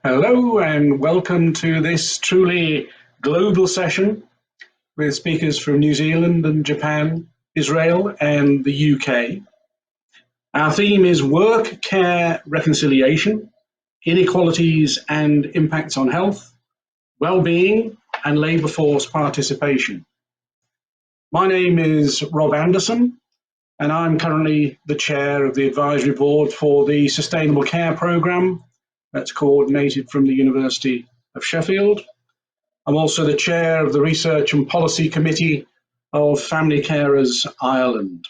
Hello and welcome to this truly global session with speakers from New Zealand and Japan, Israel and the UK. Our theme is work, care, reconciliation, inequalities and impacts on health, well-being and labour force participation. My name is Rob Anderson and I'm currently the chair of the advisory board for the Sustainable Care Programme that's coordinated from the University of Sheffield. I'm also the chair of the Research and Policy Committee of Family Carers Ireland.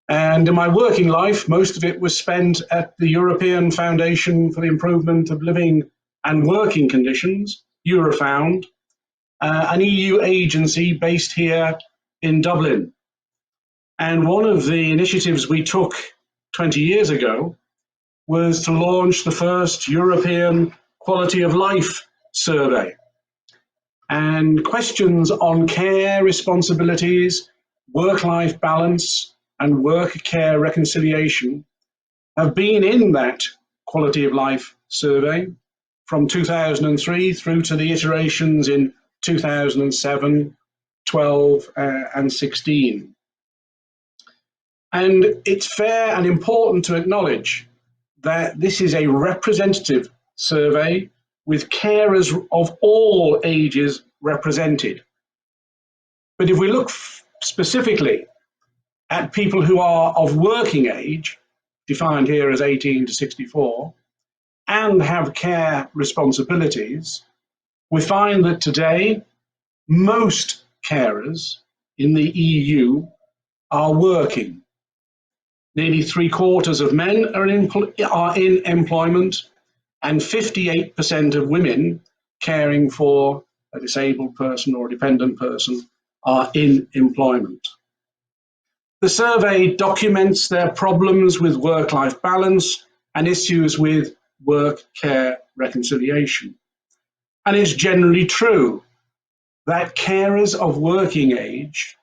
And in my working life, most of it was spent at the European Foundation for the Improvement of Living and Working Conditions, Eurofound, an EU agency based here in Dublin. And one of the initiatives we took 20 years ago was to launch the first European Quality of Life survey. And questions on care responsibilities, work-life balance, and work-care reconciliation have been in that Quality of Life survey from 2003 through to the iterations in 2007, 12, and 16. And it's fair and important to acknowledge that this is a representative survey with carers of all ages represented. But if we look specifically at people who are of working age, defined here as 18 to 64, and have care responsibilities, we find that today most carers in the EU are working. Nearly 3/4 of men are in employment, and 58% of women caring for a disabled person or a dependent person are in employment. The survey documents their problems with work-life balance and issues with work-care reconciliation. And it's generally true that carers of working age,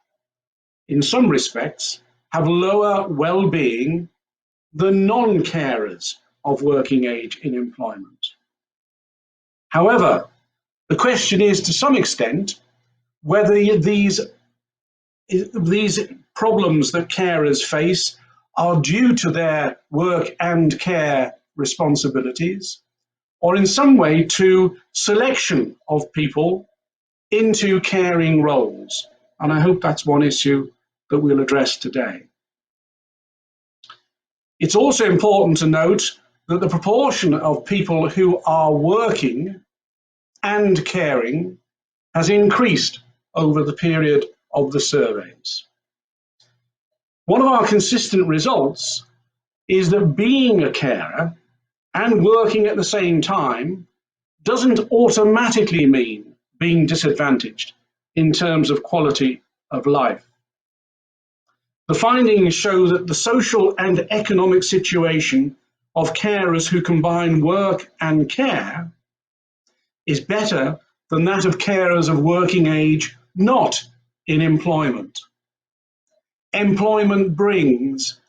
in some respects, have lower well-being than non-carers of working age in employment. However, the question is to some extent whether these problems that carers face are due to their work and care responsibilities, or in some way to selection of people into caring roles. And I hope that's one issue that we'll address today. It's also important to note that the proportion of people who are working and caring has increased over the period of the surveys. One of our consistent results is that being a carer and working at the same time doesn't automatically mean being disadvantaged in terms of quality of life. The findings show that the social and economic situation of carers who combine work and care is better than that of carers of working age not in employment. Employment brings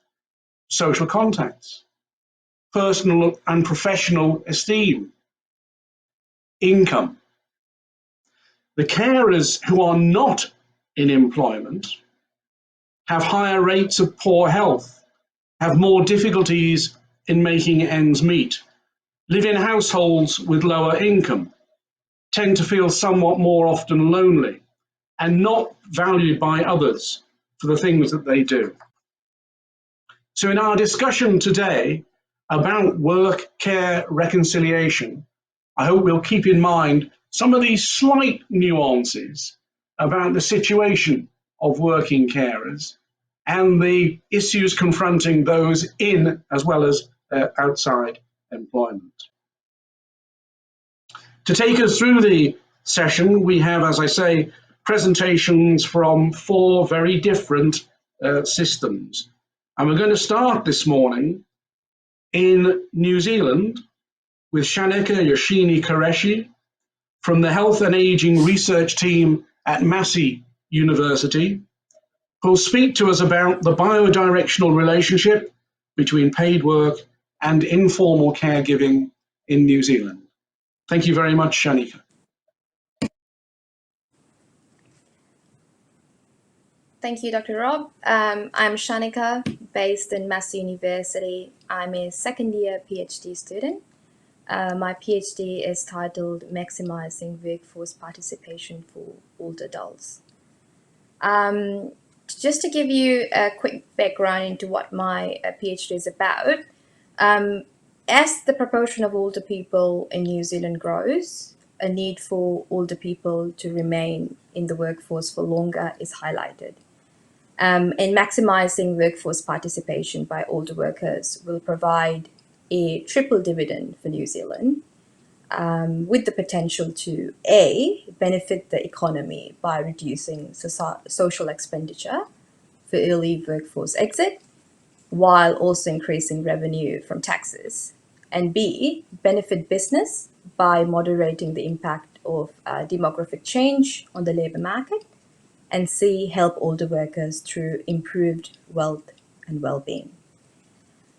social contacts, personal and professional esteem, income. The carers who are not in employment have higher rates of poor health, have more difficulties in making ends meet, live in households with lower income, tend to feel somewhat more often lonely, and not valued by others for the things that they do. So in our discussion today about work, care, reconciliation, I hope we'll keep in mind some of these slight nuances about the situation of working carers and the issues confronting those in as well as outside employment. To take us through the session, we have, as I say, presentations from 4 very different systems. And we're going to start this morning in New Zealand with Shanika Yoshini Koreshi from the Health and Aging Research Team at Massey University, who will speak to us about the bi-directional relationship between paid work and informal caregiving in New Zealand. Thank you very much, Shanika. Thank you, Dr. Rob. I'm Shanika, based in Massey University. I'm a second-year PhD student. My PhD is titled Maximizing Workforce Participation for Older Adults. Just to give you a quick background into what my PhD is about, as the proportion of older people in New Zealand grows, a need for older people to remain in the workforce for longer is highlighted. And maximizing workforce participation by older workers will provide a triple dividend for New Zealand, with the potential to A, benefit the economy by reducing social expenditure for early workforce exit, while also increasing revenue from taxes, and B, benefit business by moderating the impact of demographic change on the labour market, and C, help older workers through improved wealth and well-being.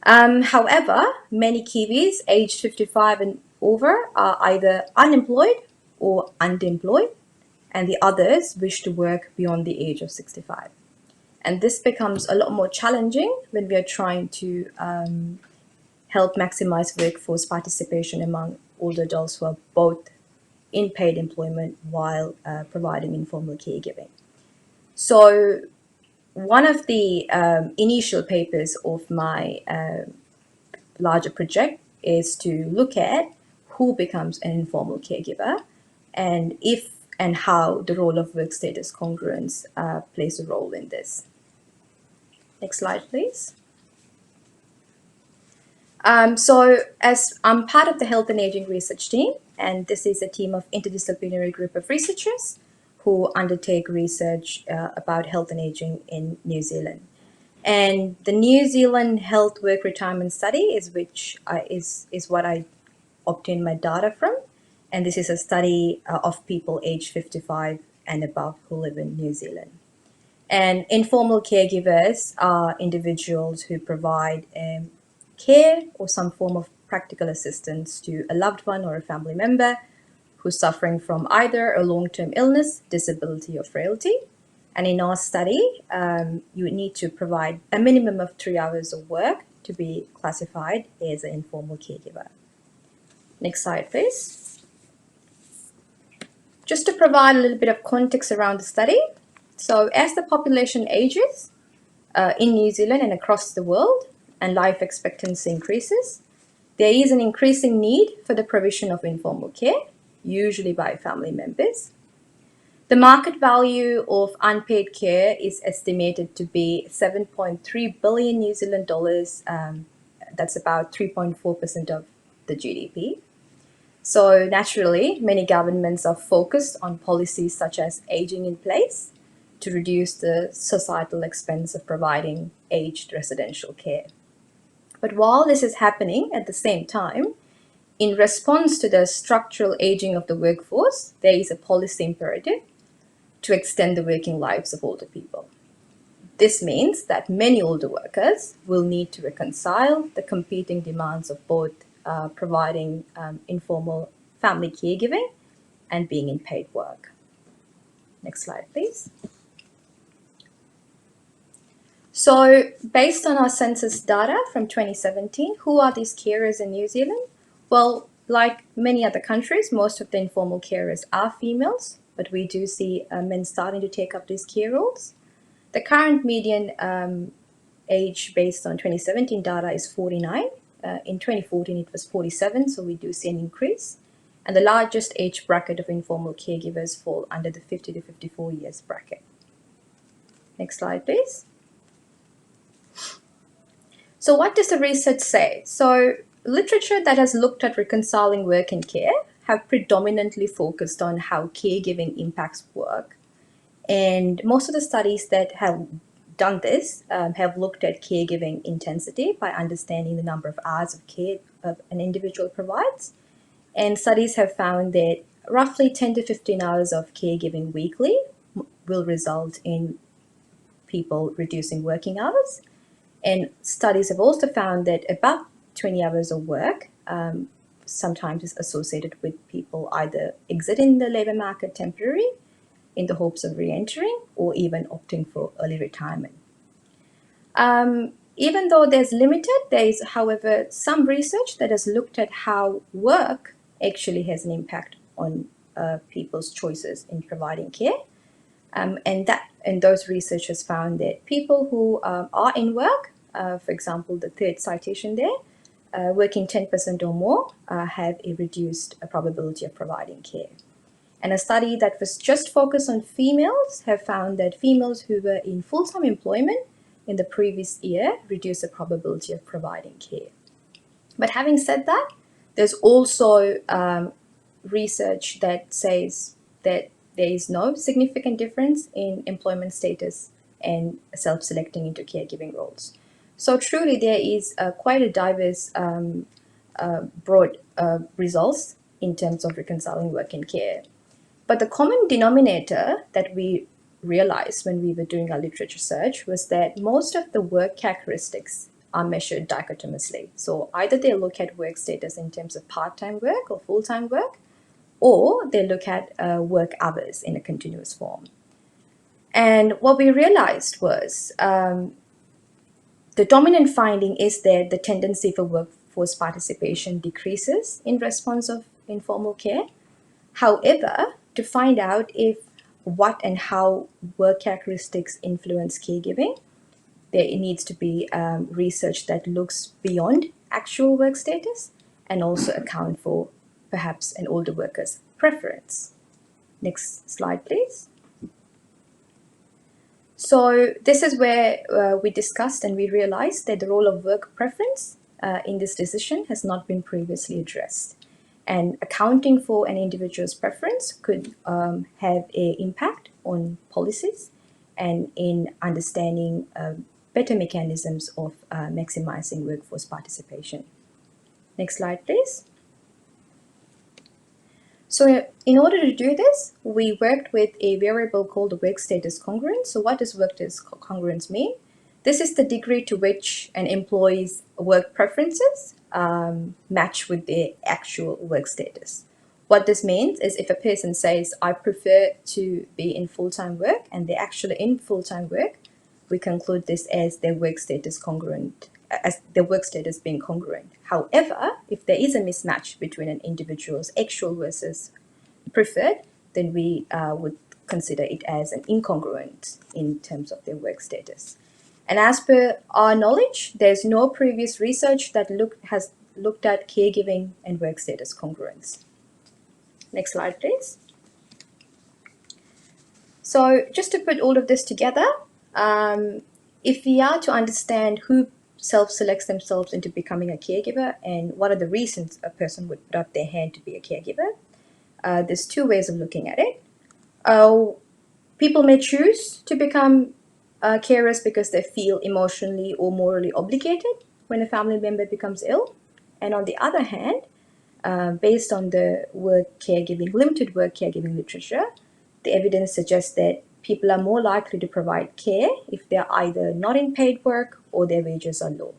However, many Kiwis aged 55 and over are either unemployed or underemployed, and the others wish to work beyond the age of 65. And this becomes a lot more challenging when we are trying to help maximize workforce participation among older adults who are both in paid employment while providing informal caregiving. So one of the initial papers of my larger project is to look at who becomes an informal caregiver and if and how the role of work status congruence plays a role in this. Next slide, please. So as I'm part of the health and aging research team, and this is a team of interdisciplinary group of researchers who undertake research about health and aging in New Zealand. And the New Zealand Health Work Retirement Study is what I obtained my data from. And this is a study of people aged 55 and above who live in New Zealand. And informal caregivers are individuals who provide care or some form of practical assistance to a loved one or a family member who's suffering from either a long-term illness, disability, or frailty. And in our study, you need to provide a minimum of 3 hours of work to be classified as an informal caregiver. Next slide, please. Just to provide a little bit of context around the study. So as the population ages in New Zealand and across the world, and life expectancy increases, there is an increasing need for the provision of informal care, usually by family members. The market value of unpaid care is estimated to be 7.3 billion New Zealand dollars. That's about 3.4% of the GDP. So naturally, many governments are focused on policies such as aging in place to reduce the societal expense of providing aged residential care. But while this is happening at the same time, in response to the structural aging of the workforce, there is a policy imperative to extend the working lives of older people. This means that many older workers will need to reconcile the competing demands of both providing informal family caregiving and being in paid work. Next slide, please. So based on our census data from 2017, who are these carers in New Zealand? Well, like many other countries, most of the informal carers are females, but we do see men starting to take up these care roles. The current median age based on 2017 data is 49. In 2014, it was 47, so we do see an increase. And the largest age bracket of informal caregivers fall under the 50 to 54 years bracket. Next slide, please. So what does the research say? So literature that has looked at reconciling work and care have predominantly focused on how caregiving impacts work. And most of the studies that have done this have looked at caregiving intensity by understanding the number of hours of care an individual provides. And studies have found that roughly 10 to 15 hours of caregiving weekly will result in people reducing working hours. And studies have also found that about 20 hours of work sometimes is associated with people either exiting the labor market temporarily in the hopes of re-entering or even opting for early retirement. Even though there's limited, there is, however, some research that has looked at how work actually has an impact on people's choices in providing care. And those researchers found that people who are in work, for example, the third citation there, working 10% or more, have a reduced probability of providing care. And a study that was just focused on females have found that females who were in full-time employment in the previous year reduced the probability of providing care. But having said that, there's also research that says that there is no significant difference in employment status and self-selecting into caregiving roles. So truly there is quite a diverse, broad results in terms of reconciling work and care. But the common denominator that we realized when we were doing our literature search was that most of the work characteristics are measured dichotomously. So either they look at work status in terms of part-time work or full-time work, or they look at work hours in a continuous form. And what we realized was the dominant finding is that the tendency for workforce participation decreases in response of informal care. However, to find out if what and how work characteristics influence caregiving, there needs to be research that looks beyond actual work status and also account for perhaps an older worker's preference. Next slide, please. So this is where we discussed and we realized that the role of work preference in this decision has not been previously addressed. And accounting for an individual's preference could have an impact on policies and in understanding better mechanisms of maximizing workforce participation. Next slide, please. So in order to do this, we worked with a variable called the work status congruence. So what does work status congruence mean? This is the degree to which an employee's work preferences match with their actual work status. What this means is if a person says, I prefer to be in full-time work, and they're actually in full-time work, we conclude this as their work status congruent, as their work status being congruent. However, if there is a mismatch between an individual's actual versus preferred, then we would consider it as an incongruent in terms of their work status. And as per our knowledge, there's no previous research that has looked at caregiving and work status congruence. Next slide, please. So just to put all of this together, if we are to understand who self-selects themselves into becoming a caregiver and what are the reasons a person would put up their hand to be a caregiver, there's two ways of looking at it. People may choose to become carers because they feel emotionally or morally obligated when a family member becomes ill. And on the other hand, based on the limited work caregiving literature, the evidence suggests that people are more likely to provide care if they're either not in paid work or their wages are low.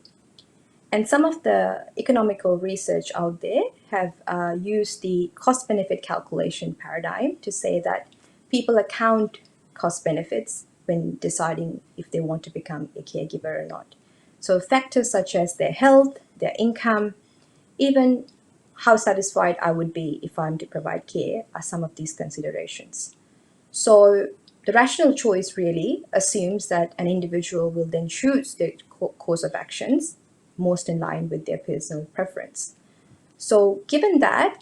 And some of the economical research out there have used the cost-benefit calculation paradigm to say that people account cost benefits when deciding if they want to become a caregiver or not. So factors such as their health, their income, even how satisfied I would be if I'm to provide care are some of these considerations. So the rational choice really assumes that an individual will then choose the course of actions most in line with their personal preference. So given that,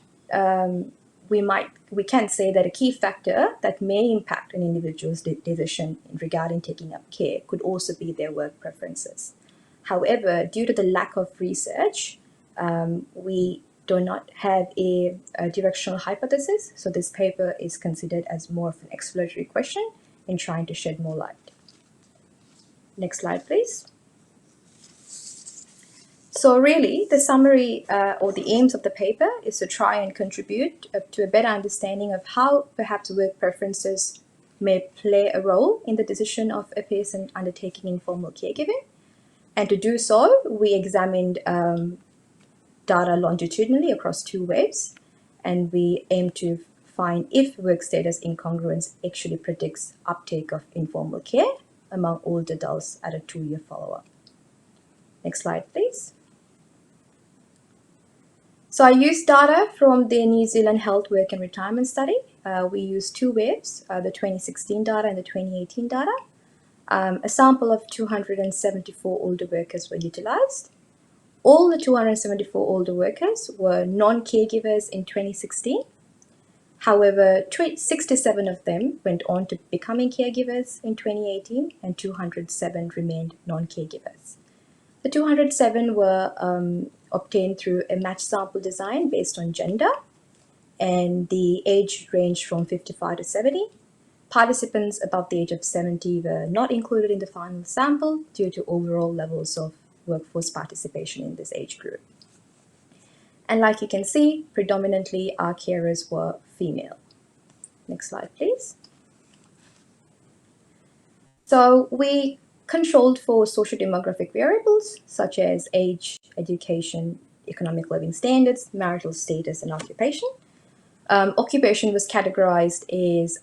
we can say that a key factor that may impact an individual's decision regarding taking up care could also be their work preferences. However, due to the lack of research, we do not have a directional hypothesis, so this paper is considered as more of an exploratory question in trying to shed more light. Next slide, please. So really, the summary or the aims of the paper is to try and contribute to a better understanding of how perhaps work preferences may play a role in the decision of a person undertaking informal caregiving. And to do so, we examined data longitudinally across 2 waves, and we aim to find if work status incongruence actually predicts uptake of informal care among older adults at a 2-year follow-up. Next slide, please. So I used data from the New Zealand Health, Work and Retirement Study. We used 2 waves, the 2016 data and the 2018 data. A sample of 274 older workers were utilized. All the 274 older workers were non-caregivers in 2016. However, 67 of them went on to becoming caregivers in 2018, and 207 remained non-caregivers. The 207 were obtained through a matched sample design based on gender, and the age ranged from 55 to 70. Participants above the age of 70 were not included in the final sample due to overall levels of workforce participation in this age group. And like you can see, predominantly our carers were female. Next slide, please. So we controlled for social demographic variables such as age, education, economic living standards, marital status, and occupation. Occupation was categorized as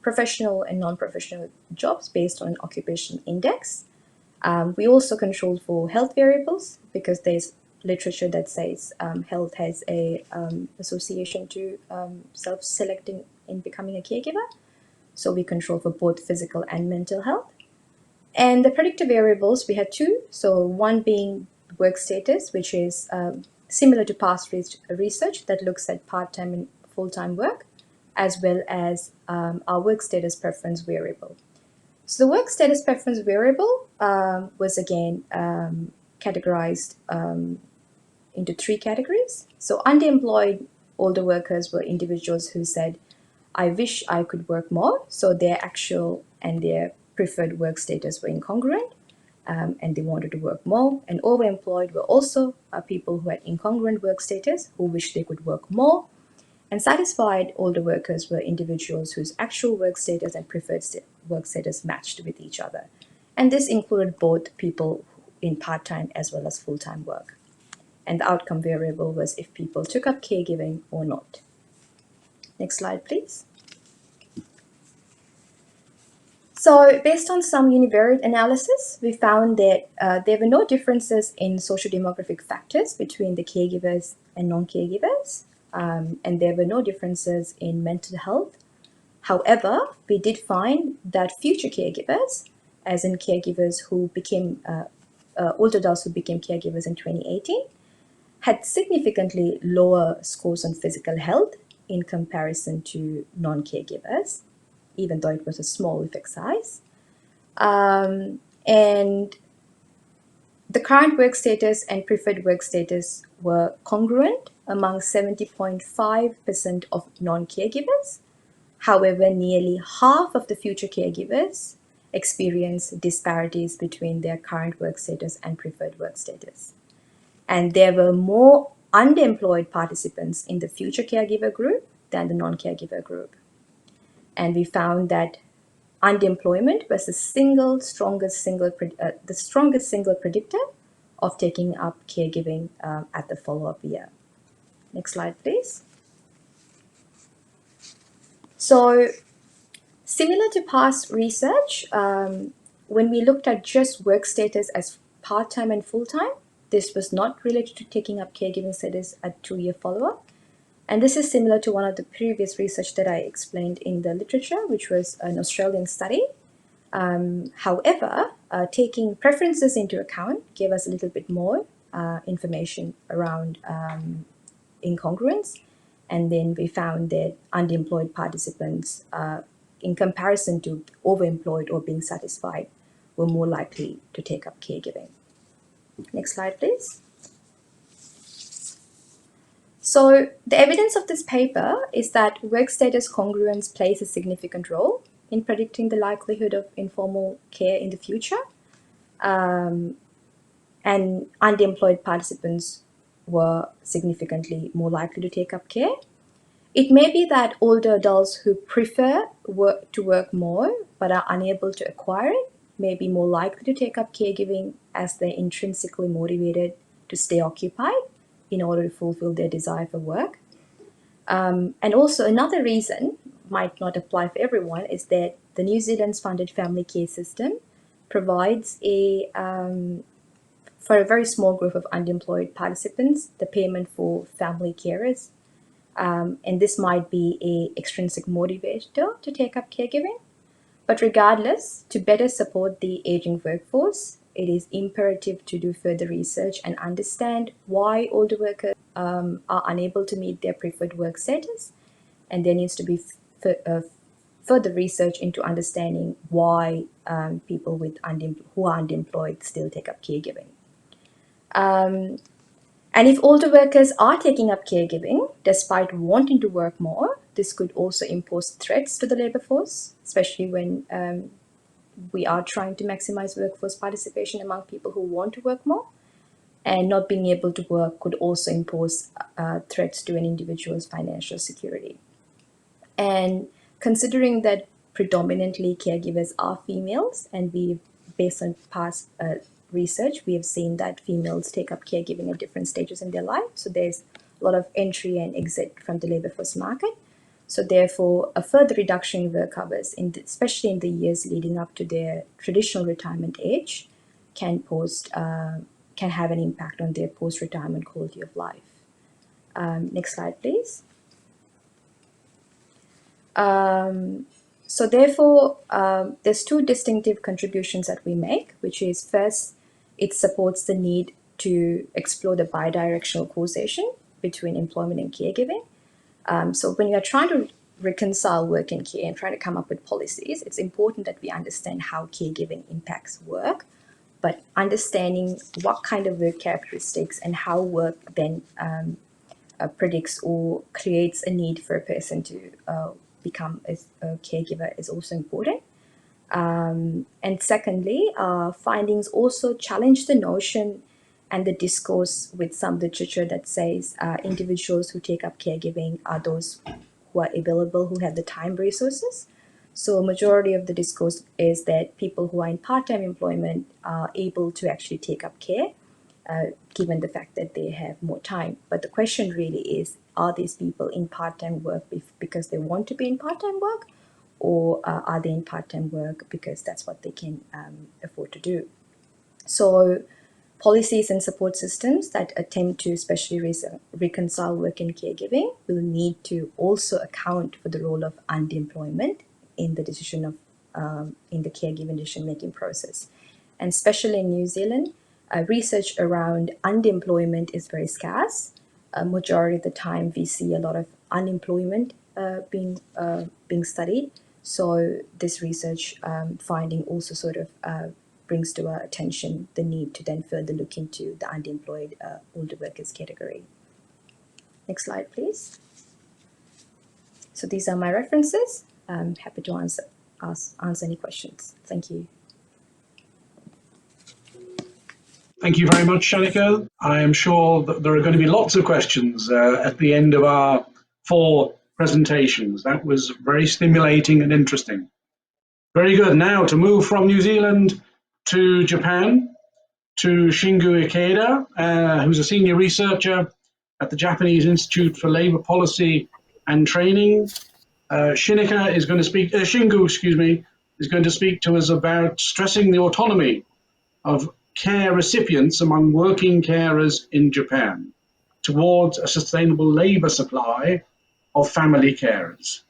professional and non-professional jobs based on an occupation index. We also controlled for health variables because there's literature that says health has a association to self-selecting in becoming a caregiver. So we control for both physical and mental health. And the predictive variables, we had 2. So one being work status, which is similar to past research that looks at part-time and full-time work, as well as our work status preference variable. So the work status preference variable was again categorized into 3 categories. So underemployed older workers were individuals who said, I wish I could work more. So their actual and their preferred work status were incongruent, and they wanted to work more. And overemployed were also people who had incongruent work status who wished they could work more. And satisfied older workers were individuals whose actual work status and preferred work status matched with each other. And this included both people in part-time as well as full-time work. And the outcome variable was if people took up caregiving or not. Next slide, please. So based on some univariate analysis, we found that there were no differences in social demographic factors between the caregivers and non-caregivers, and there were no differences in mental health. However, we did find that future caregivers, as in caregivers who became older adults who became caregivers in 2018, had significantly lower scores on physical health in comparison to non-caregivers, even though it was a small effect size. And the current work status and preferred work status were congruent among 70.5% of non-caregivers. However, nearly half of the future caregivers experienced disparities between their current work status and preferred work status. And there were more underemployed participants in the future caregiver group than the non-caregiver group. And we found that underemployment was the strongest single predictor of taking up caregiving at the follow-up year. Next slide, please. So, similar to past research, when we looked at just work status as part-time and full-time, this was not related to taking up caregiving status at 2-year follow-up. And this is similar to one of the previous research that I explained in the literature, which was an Australian study. However, taking preferences into account gave us a little bit more information around incongruence. And then we found that underemployed participants, in comparison to overemployed or being satisfied, were more likely to take up caregiving. Next slide, please. So the evidence of this paper is that work status congruence plays a significant role in predicting the likelihood of informal care in the future. And underemployed participants were significantly more likely to take up care. It may be that older adults who prefer to work more but are unable to acquire it may be more likely to take up caregiving as they're intrinsically motivated to stay occupied in order to fulfill their desire for work. And also another reason, might not apply for everyone, is that the New Zealand's funded family care system provides for a very small group of underemployed participants, the payment for family carers. And this might be an extrinsic motivator to take up caregiving. But regardless, to better support the aging workforce, it is imperative to do further research and understand why older workers are unable to meet their preferred work status. And there needs to be further research into understanding why people who are underemployed still take up caregiving. And if older workers are taking up caregiving, despite wanting to work more, this could also impose threats to the labor force, especially when we are trying to maximize workforce participation among people who want to work more. And not being able to work could also impose threats to an individual's financial security. And considering that predominantly caregivers are females, and based on past research, we have seen that females take up caregiving at different stages in their life. So there's a lot of entry and exit from the labor force market. So therefore, a further reduction in work hours, especially in the years leading up to their traditional retirement age, can have an impact on their post-retirement quality of life. Next slide, please. So therefore, there's two distinctive contributions that we make, which is first, it supports the need to explore the bidirectional causation between employment and caregiving. So when you're trying to reconcile work and care and trying to come up with policies, it's important that we understand how caregiving impacts work, but understanding what kind of work characteristics and how work then predicts or creates a need for a person to become a caregiver is also important. And secondly, findings also challenge the notion and the discourse with some literature that says individuals who take up caregiving are those who are available, who have the time resources. So a majority of the discourse is that people who are in part-time employment are able to actually take up care, given the fact that they have more time. But the question really is, are these people in part-time work because they want to be in part-time work, or are they in part-time work because that's what they can afford to do? So policies and support systems that attempt to especially reconcile work and caregiving will need to also account for the role of underemployment in the decision of in the caregiving decision-making process. And especially in New Zealand, research around underemployment is very scarce. Majority of the time, we see a lot of unemployment being studied. So this research finding also sort of brings to our attention the need to then further look into the underemployed older workers category. Next slide, please. So these are my references. I'm happy to answer any questions. Thank you. Thank you very much, Shanika. I am sure that there are going to be lots of questions at the end of our 4 presentations. That was very stimulating and interesting. Very good. Now to move from New Zealand to Japan, to Shingou Ikeda, who's a senior researcher at the Japanese Institute for Labor Policy and Training. Shanika is going to speak, Shingou, excuse me, is going to speak to us about stressing the autonomy of care recipients among working carers in Japan towards a sustainable labor supply of family carers.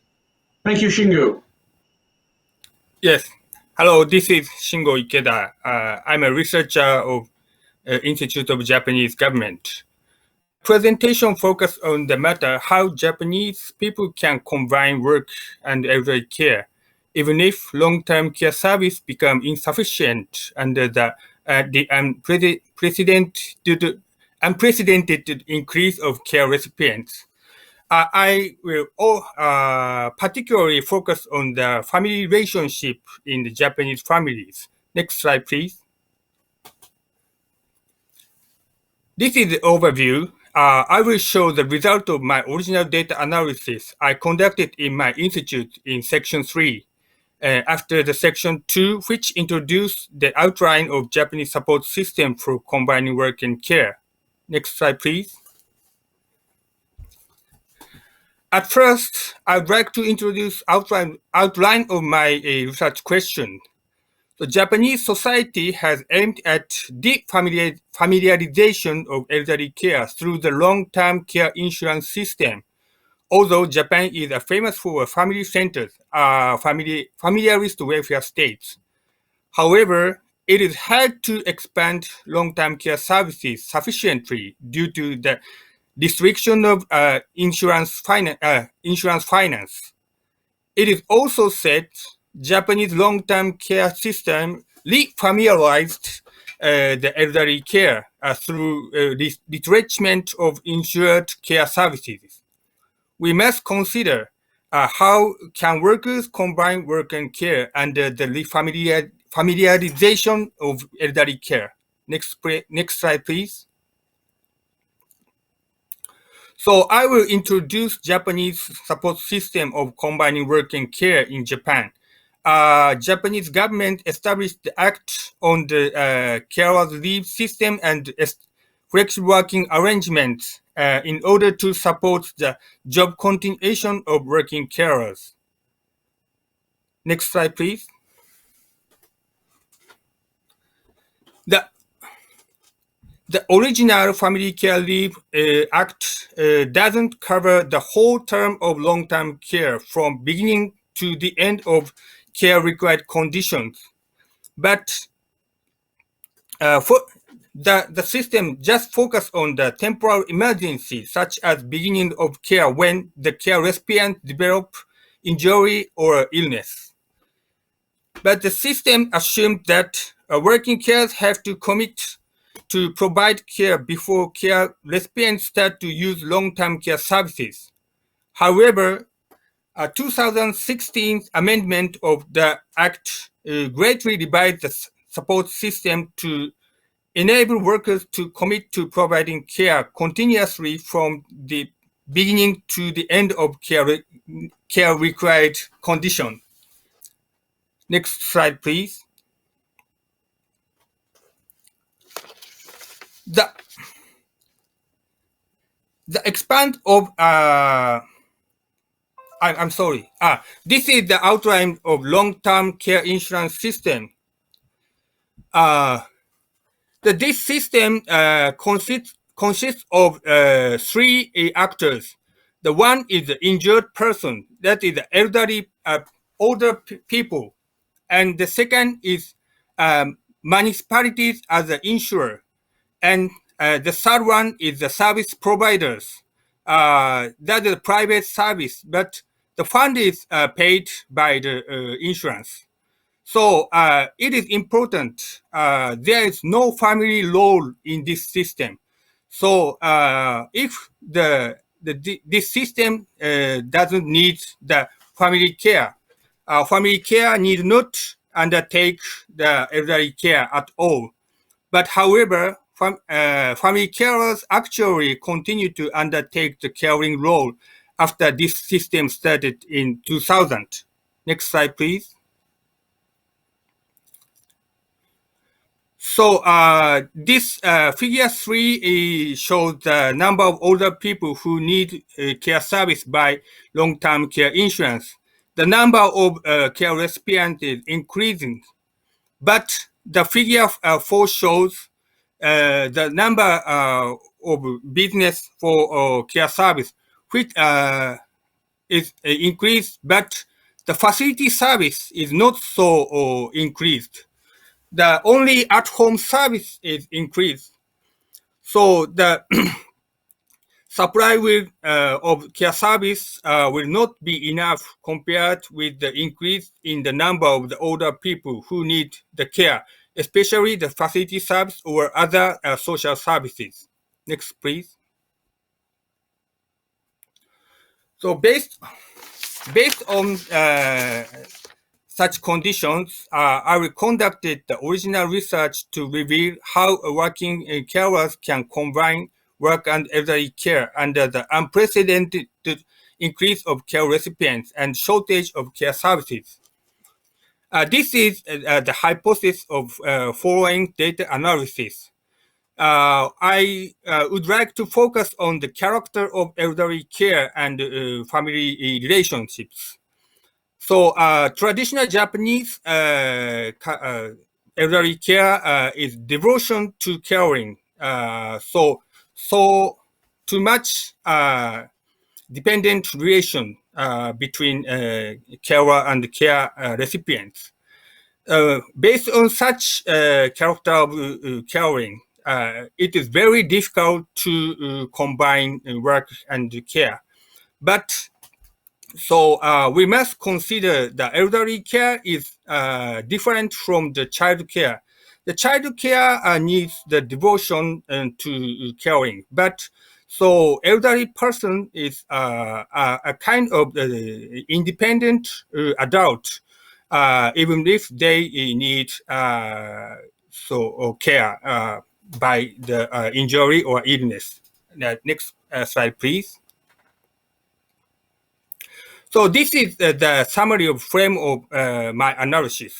Thank you, Shingou. Yes. Hello, this is Shingou Ikeda. I'm a researcher of Institute of Japanese Government. Presentation focused on the matter how Japanese people can combine work and elderly care, even if long-term care service become insufficient under the unprecedented increase of care recipients. I will particularly focus on the family relationship in the Japanese families. Next slide, please. This is the overview. I will show the result of my original data analysis I conducted in my institute in section 3, after the section 2, which introduced the outline of Japanese support system for combining work and care. Next slide, please. At first, I'd like to introduce outline of my research question. The Japanese society has aimed at deep familiarization of elderly care through the long-term care insurance system. Although Japan is famous for family-centered, familiarist welfare states. However, it is hard to expand long-term care services sufficiently due to the restriction of insurance finance. It is also said Japanese long-term care system re-familiarized the elderly care through retrenchment of insured care services. We must consider how can workers combine work and care under the familiarization of elderly care. Next slide, please. So I will introduce Japanese support system of combining work and care in Japan. Japanese government established the Act on the carers leave system and flexible working arrangements in order to support the job continuation of working carers. Next slide, please. The original Family Care Leave Act doesn't cover the whole term of long-term care from beginning to the end of care required conditions. But for the system just focus on the temporal emergency, such as beginning of care when the care recipient develop injury or illness. But the system assumed that working carers have to commit to provide care before care recipients start to use long-term care services. However, a 2016 amendment of the Act greatly revised the support system to enable workers to commit to providing care continuously from the beginning to the end of care required condition. Next slide, please. The expand of I'm sorry. This is the outline of long-term care insurance system. This system consists of three actors. The one is the injured person, that is the elderly, older people, and the second is municipalities as the insurer, and the third one is the service providers. That is a private service, but the fund is paid by the insurance. So it is important. There is no family role in this system. So if this system doesn't need the family care need not undertake the elderly care at all. But however, family carers actually continue to undertake the caring role after this system started in 2000. Next slide, please. So this figure 3 shows the number of older people who need care service by long-term care insurance. The number of care recipients is increasing, but the figure 4 shows the number of business for care service, which is increased, but the facility service is not so increased. The only at-home service is increased. So the supply of care service will not be enough compared with the increase in the number of the older people who need the care, especially the facility service or other social services. Next, please. So based on such conditions, I will conduct the original research to reveal how working carers can combine work and elderly care under the unprecedented increase of care recipients and shortage of care services. This is the hypothesis of following data analysis. I would like to focus on the character of elderly care and family relationships. So traditional Japanese elderly care is devotion to caring. So too much dependent relation between carer and care recipients. Based on such character of caring, it is very difficult to combine work and care. But so we must consider the elderly care is different from the child care. The child care needs the devotion to caring, but so elderly person is a kind of independent adult, even if they need care by the injury or illness. Next slide, please. So this is the summary of frame of my analysis.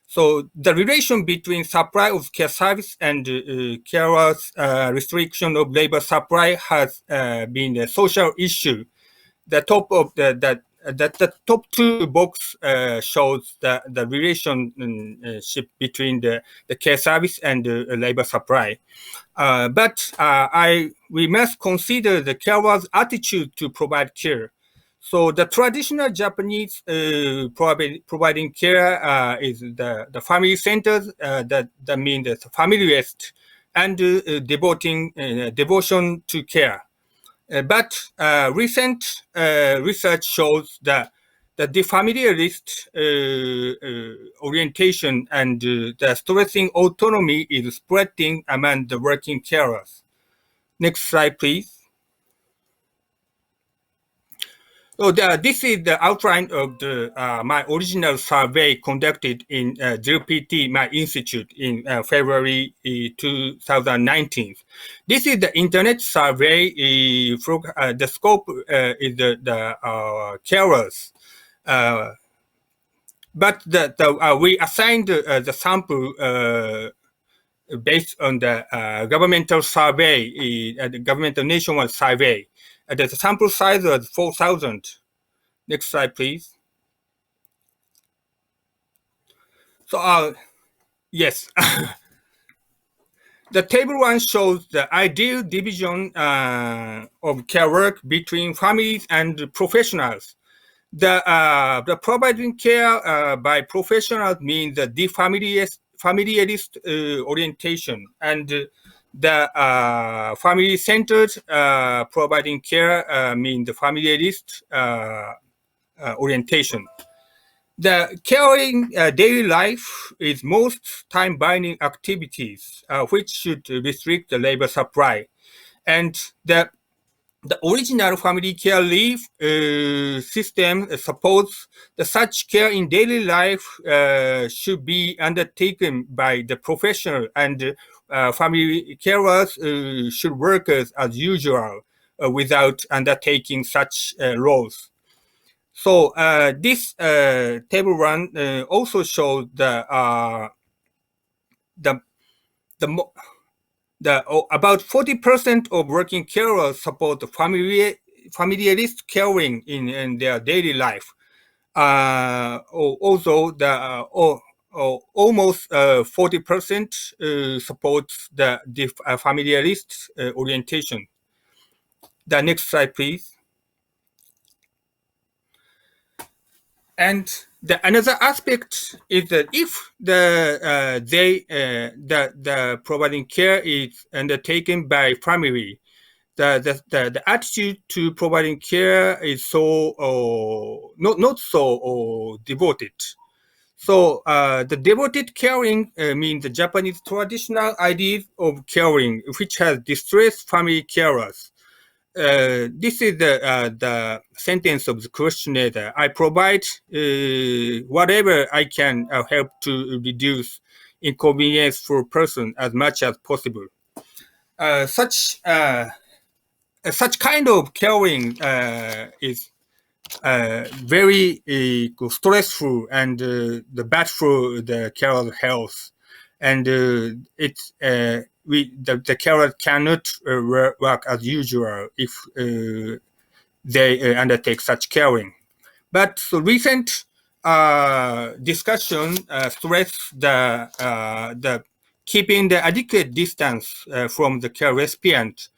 So the relation between supply of care service and carers' restriction of labor supply has been a social issue. The top of the top two box shows the relationship between the care service and labor supply. But we must consider the carer's attitude to provide care. So the traditional Japanese providing care is the family centered, that means the familiarist, and devotion to care. But recent research shows that the defamiliarist orientation and the stressing autonomy is spreading among the working carers. Next slide, please. So this is the outline of my original survey conducted in GLPT, my institute, in February 2019. This is the internet survey. The scope is the carers. But we assigned the sample based on the governmental survey, the governmental nationwide survey. The sample size was 4,000. Next slide, please. So, yes. The table one shows the ideal division of care work between families and professionals. The providing care by professionals means the familiarist orientation, and the family-centered providing care means the familiarist orientation. The caring daily life is most time-binding activities, which should restrict the labor supply. And the original family care leave system supports that such care in daily life should be undertaken by the professional, and family carers should work as usual without undertaking such roles. So this table one also shows about 40% of working carers support familiarist caring in their daily life. Also, almost 40% supports the familiarist orientation. The next slide, please. And another aspect is that if the providing care is undertaken by family, the attitude to providing care is so not so devoted. So the devoted caring means the Japanese traditional ideas of caring, which has distressed family carers. This is the sentence of the questionnaire. I provide whatever I can help to reduce inconvenience for a person as much as possible. Such kind of caring is very stressful and bad for the carer's health, and the carers cannot work as usual if they undertake such caring. But so recent discussion stress the keeping the adequate distance from the care recipient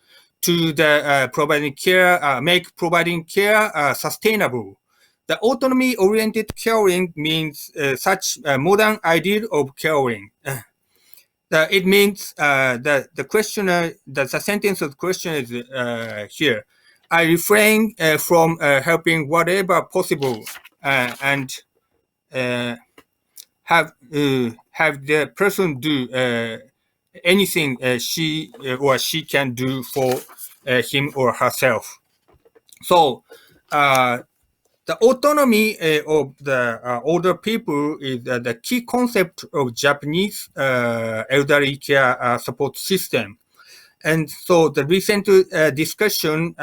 to the providing care, make providing care sustainable. The autonomy-oriented caring means such modern ideal of caring. It means the questioner, the sentence of the question is here. I refrain from helping whatever possible and have the person do anything she or she can do for him or herself. So the autonomy of the older people is the key concept of Japanese elderly care support system. And so the recent discussion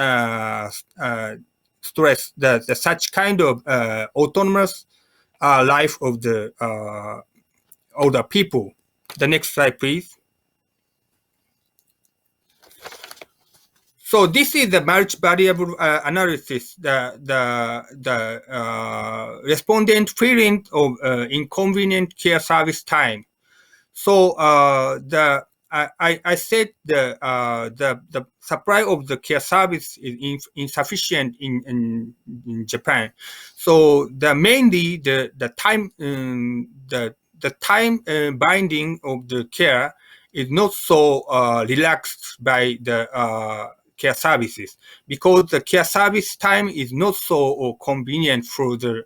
stressed that such kind of autonomous life of the older people. The next slide, please. So this is the multivariable analysis, the respondent feeling of inconvenient care service time. So I said the supply of the care service is insufficient in Japan. So mainly the time the time binding of the care is not so relaxed by the care services, because the care service time is not so convenient for the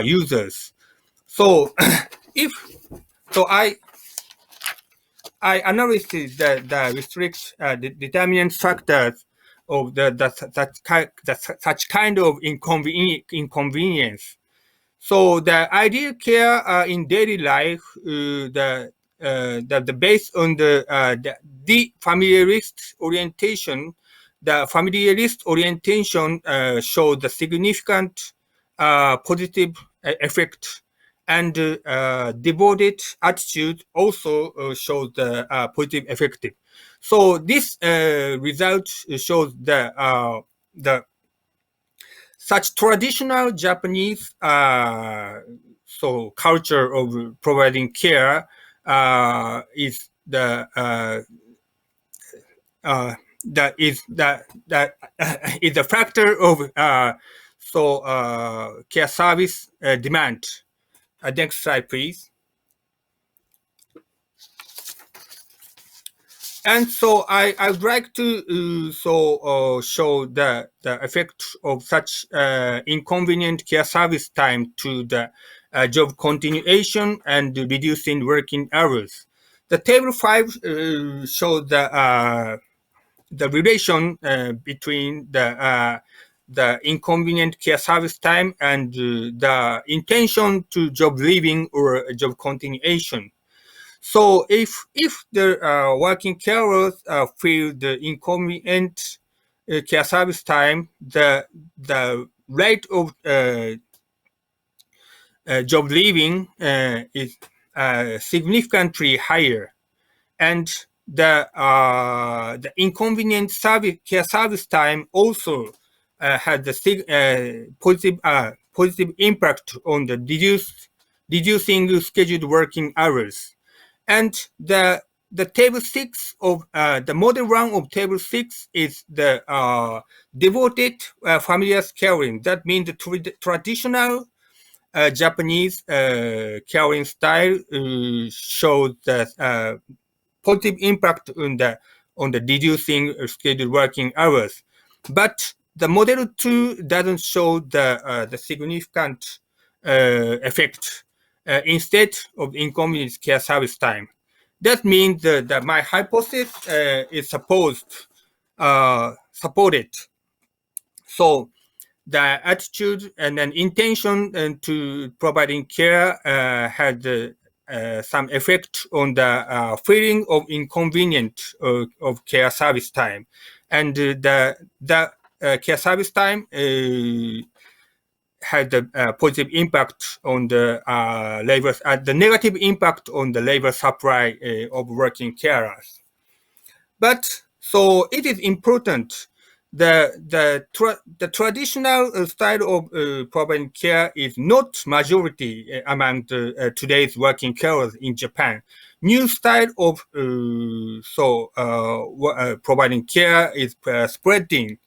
users. So I analyzed the restrict determinant factors of such kind of inconvenience. So the ideal care in daily life, the based on the familiarist orientation. The familiarist orientation showed the significant positive effect, and devoted attitude also shows the positive effect. So this result shows the such traditional Japanese so culture of providing care is is a factor of care service demand. Next slide, please. And so I would like to show the effect of such inconvenient care service time to the job continuation and reducing working hours. The table 5 shows the relation between the inconvenient care service time and the intention to job leaving or job continuation. So if the working carers feel the inconvenient care service time, the rate of job leaving is significantly higher, and the inconvenient care service time also had the positive impact on the reducing scheduled working hours. And the table 6 of the model 1 of table 6 is the devoted familiar caring. That means the traditional Japanese caring style shows the positive impact on the reducing scheduled working hours. But the model 2 doesn't show the significant effect instead of inconvenience care service time. That means that my hypothesis is supported. So the attitude and an intention to providing care had some effect on the feeling of inconvenience of care service time, and the care service time had a positive impact on the labor, the negative impact on the labor supply of working carers. But so it is important. The traditional style of providing care is not majority among today's working carers in Japan. New style of providing care is spreading.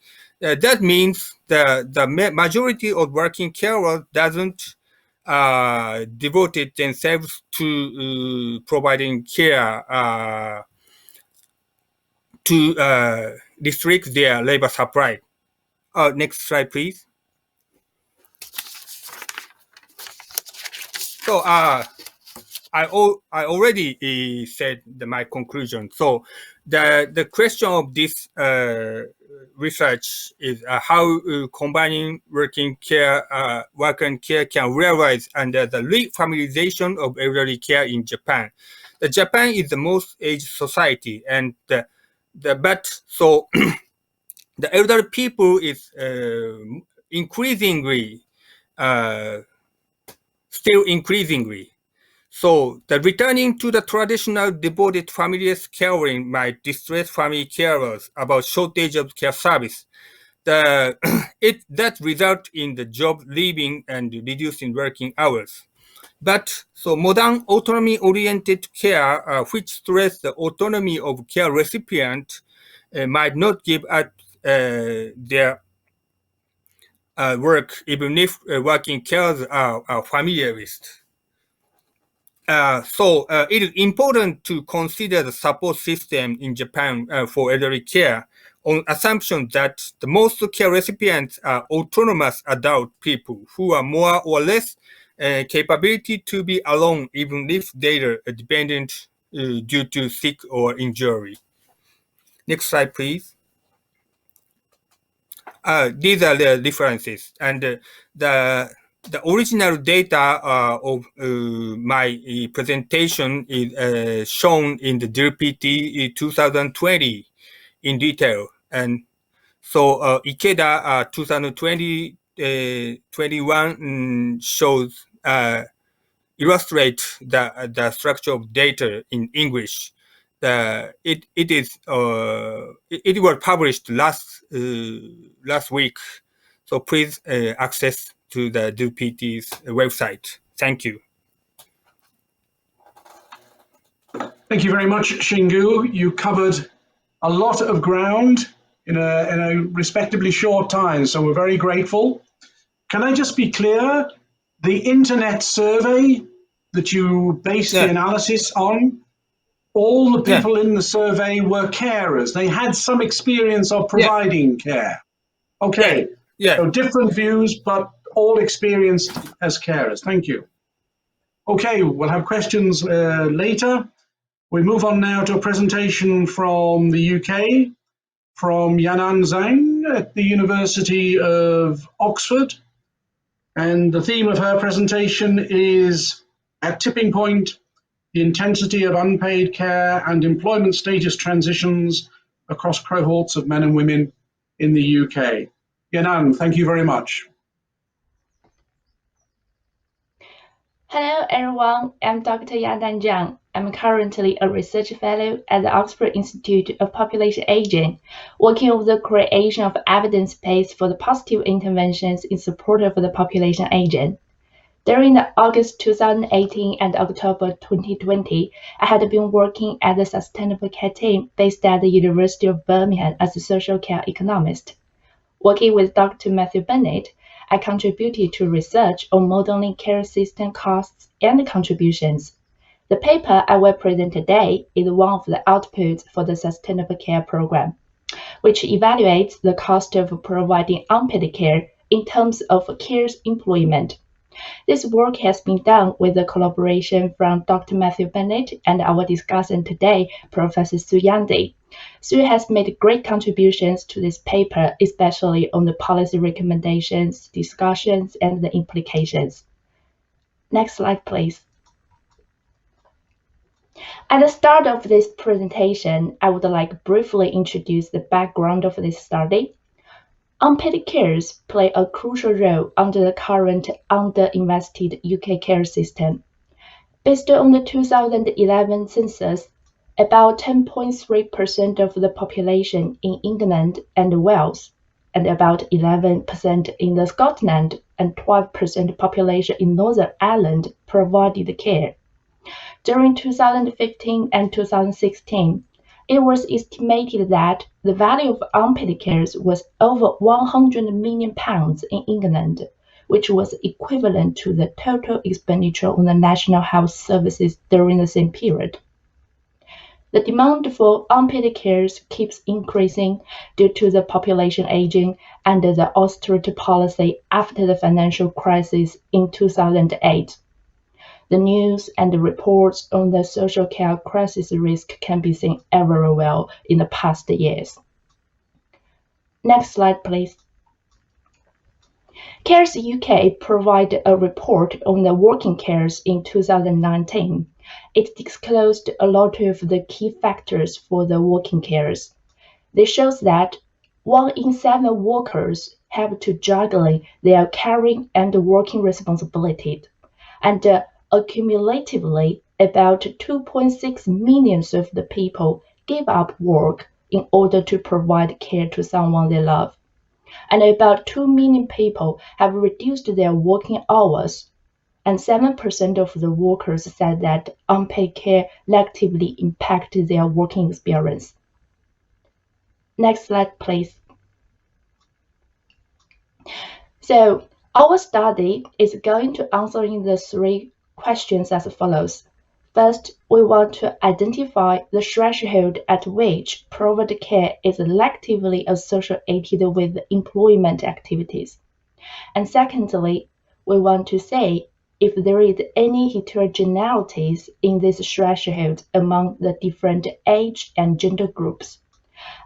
That means the majority of working carers doesn't devoted themselves to providing care to restrict their labor supply. Next slide, please. So I already said my conclusion. So the question of this research is how combining work and care can realize under the refamiliation of elderly care in Japan. Japan is the most aged society, and but so the elderly people is increasingly still increasingly. So the returning to the traditional devoted families caring might distress family carers about shortage of care service. That result in the job leaving and reducing working hours. But so modern autonomy-oriented care, which stress the autonomy of care recipient, might not give up their work even if working carers are familiarist. So it is important to consider the support system in Japan for elderly care on assumption that the most care recipients are autonomous adult people who are more or less capability to be alone even if they are dependent due to sick or injury. Next slide, please. These are the differences, and the original data of my presentation is shown in the DLPT 2020 in detail, and so Ikeda 2020-21 shows illustrate the structure of data in English. It was published last week, so please access to the DLPT's website. Thank you. Thank you very much, Shingou. You covered a lot of ground in a respectably short time, so we're very grateful. Can I just be clear? The internet survey that you based the analysis on, all the people in the survey were carers. They had some experience of providing care. Okay. So different views, but all experienced as carers. Thank you. Okay, we'll have questions later. We move on now to a presentation from the UK, from Yanan Zhang at the University of Oxford. And the theme of her presentation is At Tipping Point, the intensity of unpaid care and employment status transitions across cohorts of men and women in the UK. Yanan, thank you very much. Hello everyone, I'm Dr. Yanan Zhang. I'm currently a research fellow at the Oxford Institute of Population Aging, working on the creation of evidence base for the positive interventions in support of the population aging. During the August 2018 and October 2020, I had been working at the Sustainable Care team based at the University of Birmingham as a social care economist. Working with Dr. Matthew Bennett, I contributed to research on modeling care system costs and contributions. The paper I will present today is one of the outputs for the Sustainable Care program, which evaluates the cost of providing unpaid care in terms of care's employment. This work has been done with the collaboration from Dr. Matthew Bennett and our discussant today, Professor Su Yeandle. Su has made great contributions to this paper, especially on the policy recommendations, discussions, and the implications. Next slide, please. At the start of this presentation, I would like to briefly introduce the background of this study. Unpaid carers play a crucial role under the current underinvested UK care system. Based on the 2011 census, about 10.3% of the population in England and Wales, and about 11% in the Scotland and 12% population in Northern Ireland provided care. During 2015 and 2016, it was estimated that the value of unpaid care was over £100 million in England, which was equivalent to the total expenditure on the National Health Services during the same period. The demand for unpaid care keeps increasing due to the population aging and the austerity policy after the financial crisis in 2008. The news and the reports on the social care crisis risk can be seen everywhere in the past years. Next slide, please. Cares UK provided a report on the working cares in 2019. It disclosed a lot of the key factors for the working cares. This shows that 1 in 7 workers have to juggle their caring and working responsibilities, and accumulatively, about 2.6 million of the people give up work in order to provide care to someone they love. And about 2 million people have reduced their working hours, and 7% of the workers said that unpaid care negatively impacted their working experience. Next slide, please. So, our study is going to answer the 3 questions as follows. First, we want to identify the threshold at which provided care is negatively associated with employment activities. And secondly, we want to say if there is any heterogeneities in this threshold among the different age and gender groups.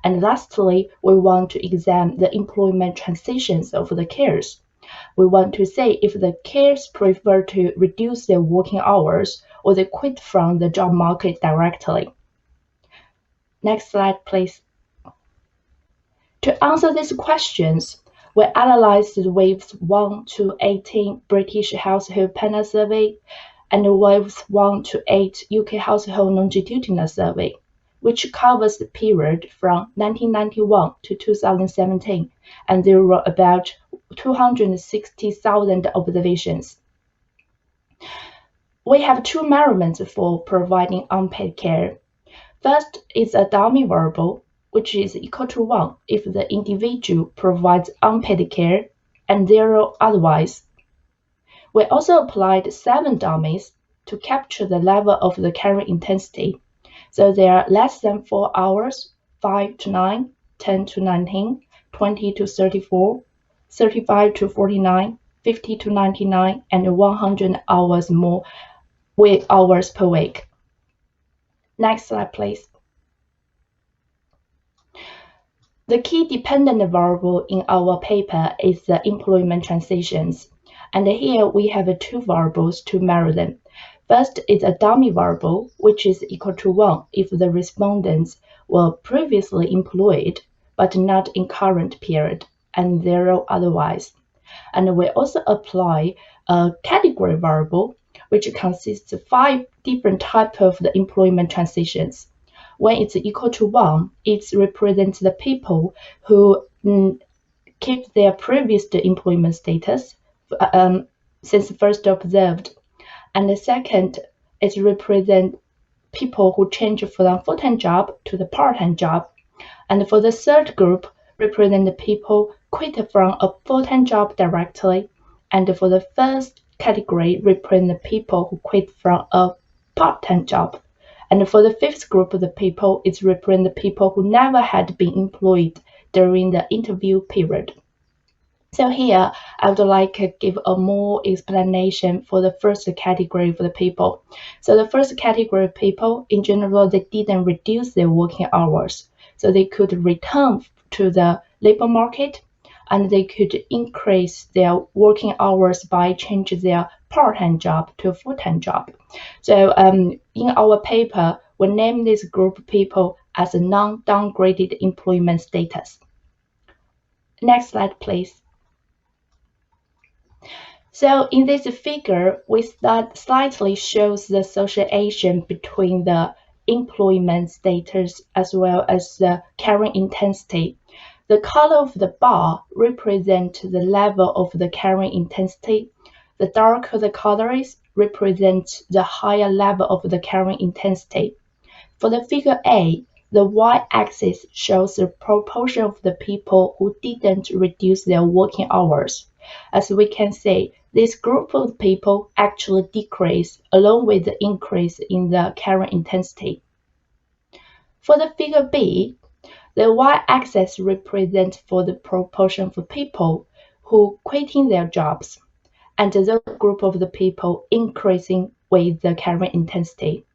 And lastly, we want to examine the employment transitions of the carers. We want to say if the carers prefer to reduce their working hours or they quit from the job market directly. Next slide, please. To answer these questions, we analyzed the waves 1 to 18 British Household Panel Survey and the waves 1 to 8 UK Household Longitudinal Survey, which covers the period from 1991 to 2017, and there were about 260,000 observations. We have 2 measurements for providing unpaid care. First is a dummy variable, which is equal to 1 if the individual provides unpaid care and 0 otherwise. We also applied 7 dummies to capture the level of the caring intensity. So they are less than 4 hours, 5 to 9, 10 to 19, 20 to 34, 35 to 49, 50 to 99, and 100 hours more with hours per week. Next slide, please. The key dependent variable in our paper is the employment transitions, and here we have 2 variables to measure them. First is a dummy variable, which is equal to 1 if the respondents were previously employed but not in current period, and 0 otherwise. And we also apply a category variable, which consists of 5 different types of the employment transitions. When it's equal to 1, it represents the people who keep their previous employment status since first observed. And the second is represent people who change from full-time job to the part-time job. And for the third group, represent the people quit from a full-time job directly. And for the first category, represent the people who quit from a part-time job. And for the fifth group of the people, it represents the people who never had been employed during the interview period. So here, I would like to give a more explanation for the first category of the people. So the first category of people, in general, they didn't reduce their working hours. So they could return to the labor market, and they could increase their working hours by changing their part-time job to a full-time job. So in our paper, we name this group of people as a non-downgraded employment status. Next slide, please. So in this figure, we slightly shows the association between the employment status as well as the caring intensity. The color of the bar represents the level of the caring intensity. The darker the color is, represents the higher level of the caring intensity. For the figure A, the y-axis shows the proportion of the people who didn't reduce their working hours. As we can see, this group of people actually decreased along with the increase in the caring intensity. For the figure B, the y-axis represents for the proportion of people who quitting their jobs, and the group of the people increasing with the caring intensity.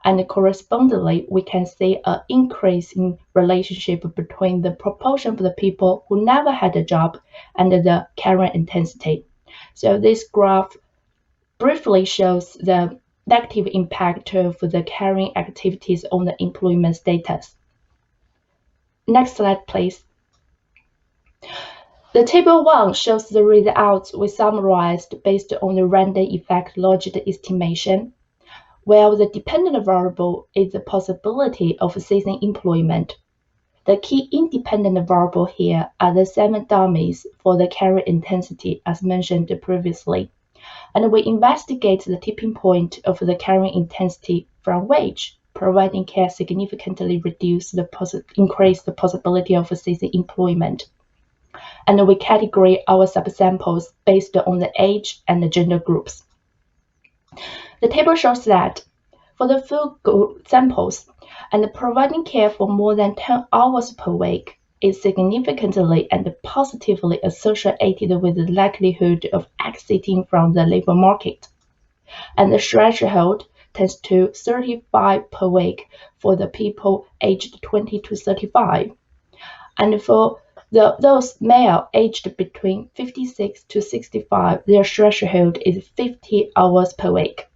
And correspondingly, we can see an increase in relationship between the proportion of the people who never had a job and the caring intensity. So this graph briefly shows the negative impact of the caring activities on the employment status. Next slide, please. The table 1 shows the results we summarized based on the random effect logic estimation. While the dependent variable is the possibility of ceasing employment, the key independent variable here are the 7 dummies for the caring intensity as mentioned previously. And we investigate the tipping point of the caring intensity from which providing care significantly increase the possibility of ceasing employment. And we categorize our subsamples based on the age and the gender groups. The table shows that for the full samples, and providing care for more than 10 hours per week is significantly and positively associated with the likelihood of exiting from the labor market. And the threshold tends to 35 per week for the people aged 20 to 35. And for those male aged between 56 to 65, their threshold is 50 hours per week.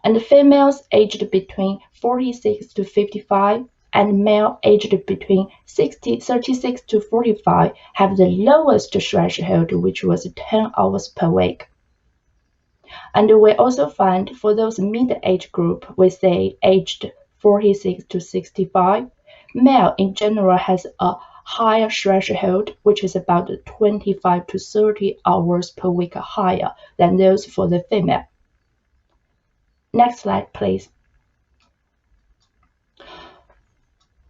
And females aged between 46 to 55 and male aged between 36 to 45 have the lowest threshold, which was 10 hours per week. And we also find for those mid-age group, we say aged 46 to 65, male in general has a higher threshold, which is about 25 to 30 hours per week higher than those for the female. Next slide, please.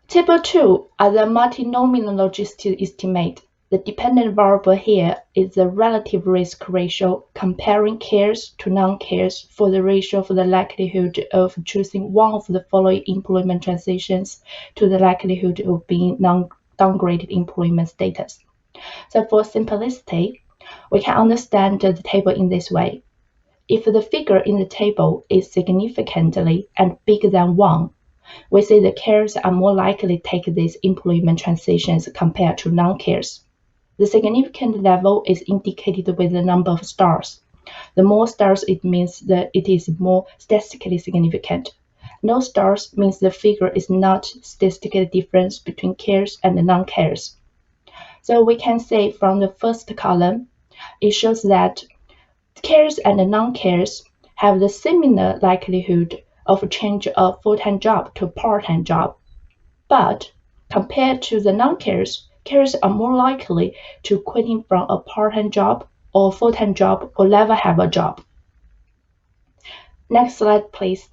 Table 2 are the multinomial logistic estimate. The dependent variable here is the relative risk ratio comparing cares to non-cares for the ratio of the likelihood of choosing one of the following employment transitions to the likelihood of being downgraded employment status. So for simplicity, we can understand the table in this way. If the figure in the table is significantly and bigger than 1, we say the cares are more likely to take these employment transitions compared to non-cares. The significant level is indicated with the number of stars. The more stars, it means that it is more statistically significant. No stars means the figure is not statistical difference between cares and non-cares. So we can say from the first column, it shows that cares and non-cares have the similar likelihood of change a full-time job to a part-time job. But compared to the non-cares, cares are more likely to quitting from a part-time job or a full-time job or never have a job. Next slide, please.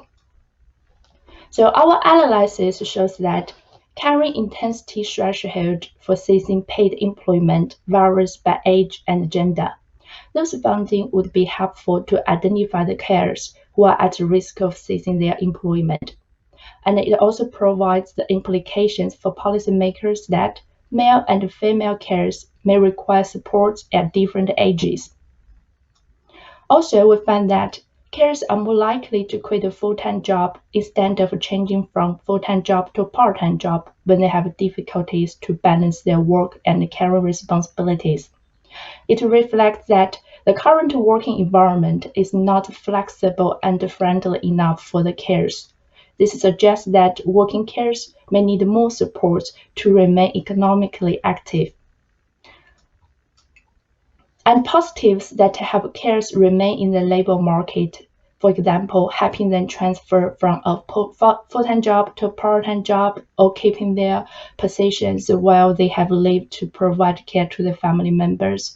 So our analysis shows that caring intensity threshold for ceasing paid employment varies by age and gender. Those findings would be helpful to identify the carers who are at risk of ceasing their employment. And it also provides the implications for policymakers that male and female carers may require support at different ages. Also, we find that carers are more likely to quit a full-time job instead of changing from full-time job to a part-time job when they have difficulties to balance their work and caring responsibilities. It reflects that the current working environment is not flexible and friendly enough for the carers. This suggests that working carers may need more support to remain economically active. And positives that help carers remain in the labor market For example, helping them transfer from a full-time job to a part-time job, or keeping their positions while they have leave to provide care to their family members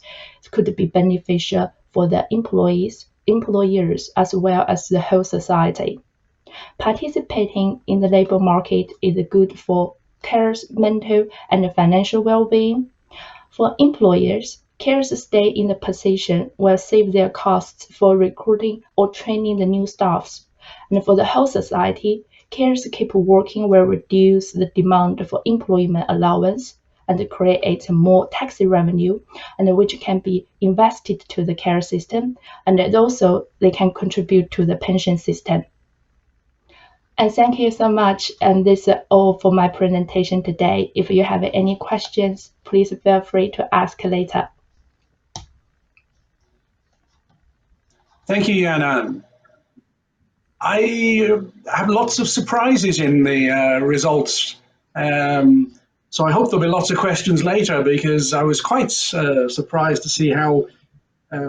could be beneficial for the employers, as well as the whole society. Participating in the labor market is good for carers' mental and financial well-being. For employers, carers stay in the position will save their costs for recruiting or training the new staffs. And for the whole society, carers keep working will reduce the demand for employment allowance and create more tax revenue, and which can be invested to the care system, and also they can contribute to the pension system. And thank you so much. And this is all for my presentation today. If you have any questions, please feel free to ask later. Thank you, Yanan. I have lots of surprises in the results. So I hope there'll be lots of questions later, because I was quite surprised to see how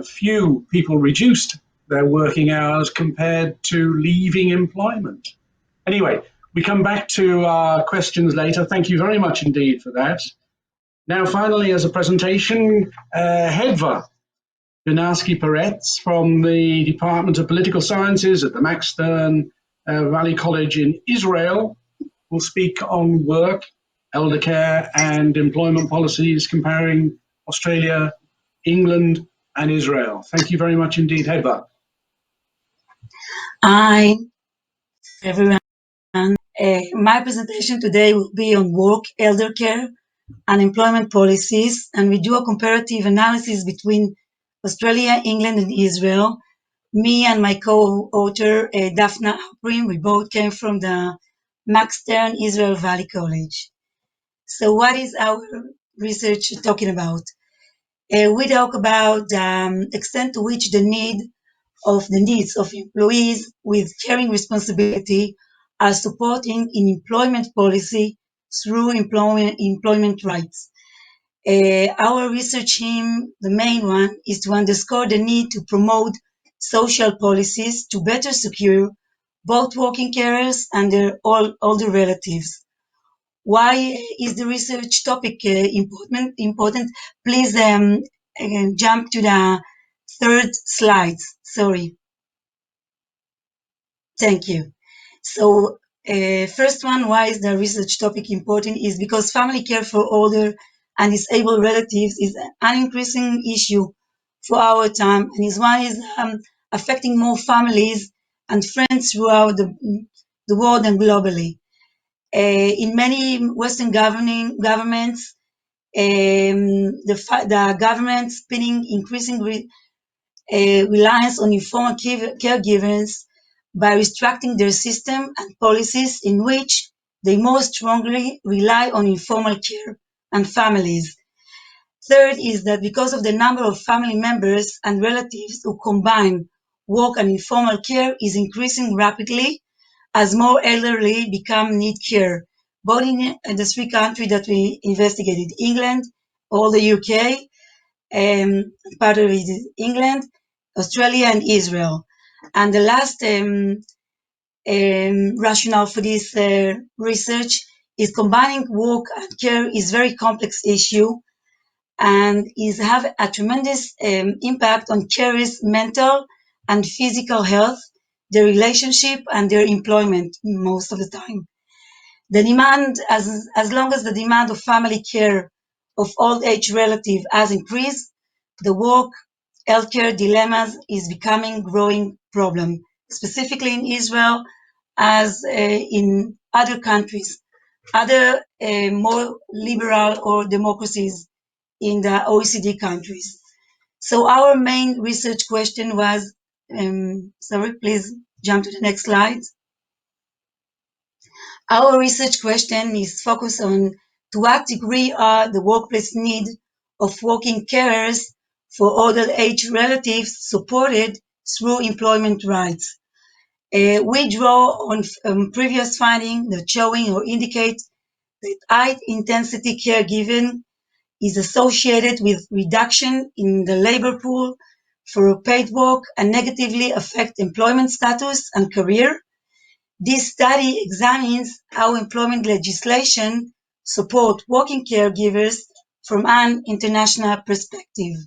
few people reduced their working hours compared to leaving employment. Anyway, we come back to questions later. Thank you very much indeed for that. Now, finally, as a presentation, Hedva Binarsky-Peretz from the Department of Political Sciences at the Max Stern Valley College in Israel will speak on work, elder care, and employment policies comparing Australia, England, and Israel. Thank you very much indeed, Hedva. Hi, everyone. My presentation today will be on work, elder care, and employment policies, and we do a comparative analysis between Australia, England, and Israel. Me and my co-author, Daphna Alprin, we both came from the Max Stern Israel Valley College. So what is our research talking about? We talk about the extent to which the needs of employees with caring responsibility are supporting in employment policy through employment rights. Our research aim, the main one, is to underscore the need to promote social policies to better secure both working carers and their older relatives. Why is the research topic important? Please jump to the third slide. Sorry. Thank you. So first one, why is the research topic important, is because family care for older and disabled relatives is an increasing issue for our time, and is one is affecting more families and friends throughout the world and globally. In many Western governments, the government spending increasing reliance on informal caregivers by restricting their system and policies in which they most strongly rely on informal care and families. Third is that because of the number of family members and relatives who combine work and informal care is increasing rapidly as more elderly need care, both in the three countries that we investigated, England, all the UK, part of it is England, Australia, and Israel. And the last rationale for this research is combining work and care is a very complex issue and have a tremendous impact on carers' mental and physical health, their relationship, and their employment most of the time. The demand, as long as the demand of family care of old age relative has increased, the work healthcare dilemmas is becoming growing problem, specifically in Israel as in other countries, other more liberal or democracies in the OECD countries. So our main research question was, sorry, please jump to the next slide. Our research question is focused on to what degree are the workplace need of working carers for older age relatives supported through employment rights. We draw on previous findings that showing or indicate that high intensity caregiving is associated with reduction in the labor pool for paid work and negatively affect employment status and career. This study examines how employment legislation support working caregivers from an international perspective.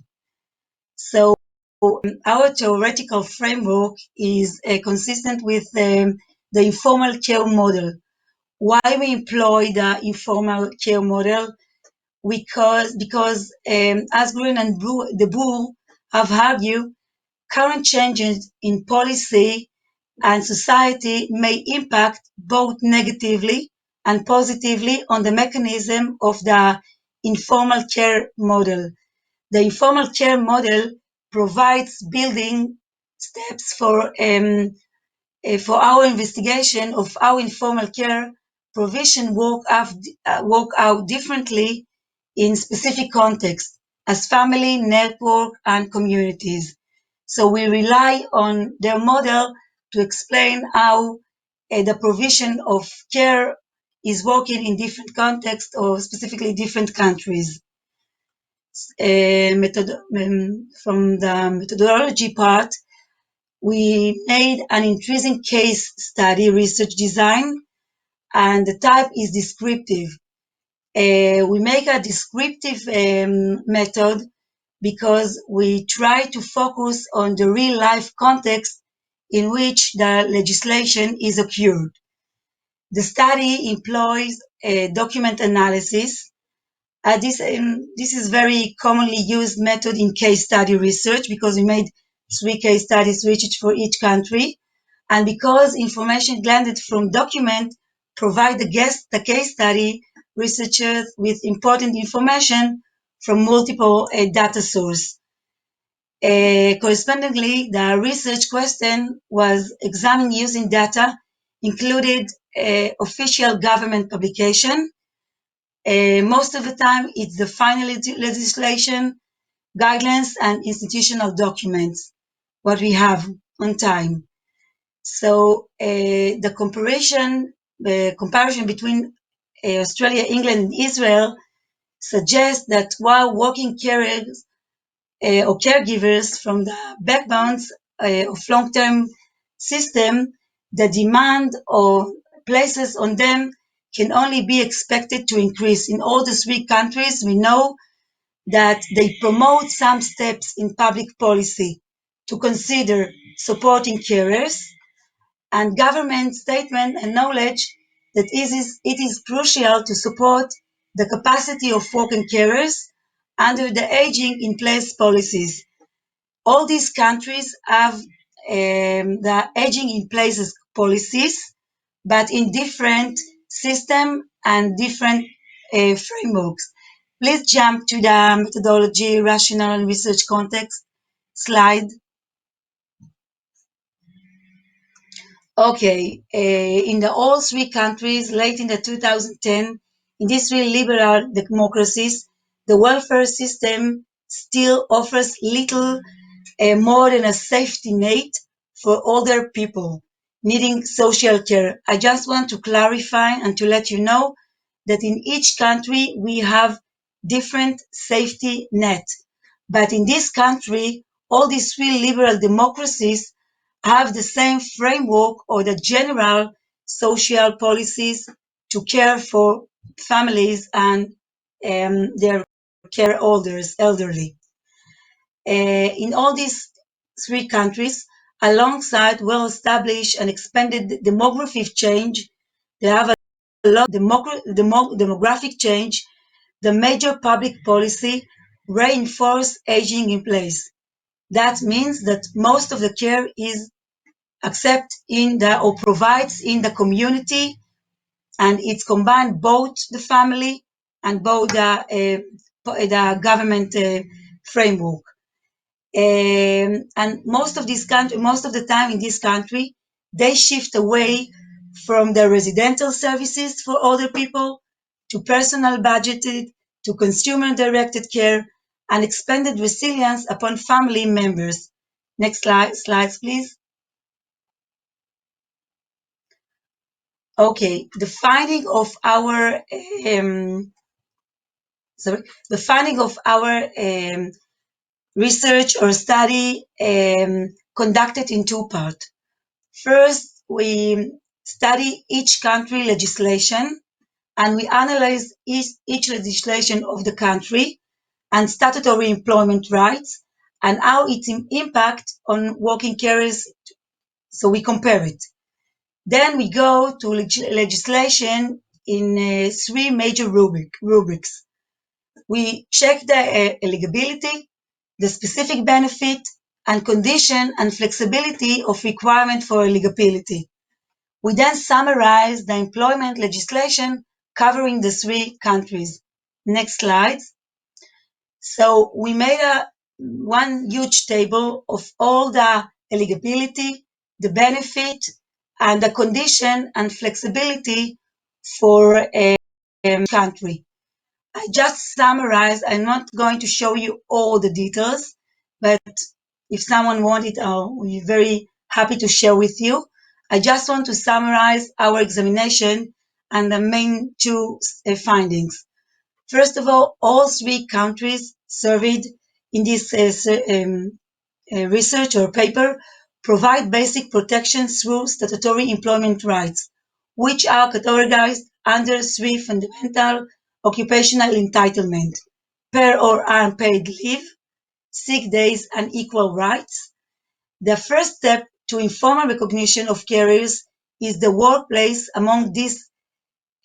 So our theoretical framework is consistent with the informal care model. Why we employ the informal care model? Because as Green and De Boer have argued, current changes in policy and society may impact both negatively and positively on the mechanism of the informal care model. The informal care model provides building steps for our investigation of how informal care provision work out differently in specific contexts as family, network, and communities. So we rely on their model to explain how the provision of care is working in different contexts or specifically different countries. From the methodology part, we made an intrinsic case study research design, and the type is descriptive. We make a descriptive method because we try to focus on the real life context in which the legislation is occurred. The study employs document analysis. This is very commonly used method in case study research because we made 3 case studies research for each country, and because information gleaned from document provide the case study researchers with important information from multiple data sources. Correspondingly, the research question was examined using data included official government publication. Most of the time, it's the final legislation, guidelines, and institutional documents, what we have on time. So the comparison between Australia, England, and Israel suggests that while working carers or caregivers from the backbones of long-term system, the demand or places on them can only be expected to increase. In all the 3 countries, we know that they promote some steps in public policy to consider supporting carers, and government statement acknowledge that it is crucial to support the capacity of working carers under the aging in place policies. All these countries have the aging in places policies, but in different system and different frameworks. Please jump to the methodology, rational, and research context slide. Okay, in all 3 countries, late in the 2010, in these 3 liberal democracies, the welfare system still offers little more than a safety net for older people needing social care. I just want to clarify and to let you know that in each country we have different safety net. But in this country, all these 3 liberal democracies have the same framework or the general social policies to care for families and their care elderly. In all these 3 countries, alongside well-established and expanded demographic change, they have a lot of demographic change. The major public policy reinforce aging in place. That means that most of the care is accept in the or provides in the community, and it's combined both the family and both the government framework. And most of the time in this country, they shift away from the residential services for older people to personal budgeted, to consumer-directed care, and expanded resilience upon family members. Next slides, please. Okay, the finding of our research or study conducted in two parts. First, we study each country legislation, and we analyze each legislation of the country and statutory employment rights and how it impact on working carers. So we compare it. Then we go to legislation in three major rubrics. We check the eligibility, the specific benefit, and condition and flexibility of requirement for eligibility. We then summarize the employment legislation covering the three countries. Next slide. So we made one huge table of all the eligibility, the benefit, and the condition and flexibility for a country. I just summarized. I'm not going to show you all the details, but if someone wants it, I'll be very happy to share with you. I just want to summarize our examination and the main two findings. First of all three countries surveyed in this research or paper provide basic protections through statutory employment rights, which are categorized under three fundamental occupational entitlement: paid or unpaid leave, sick days, and equal rights. The first step to informal recognition of carers is the workplace. Among these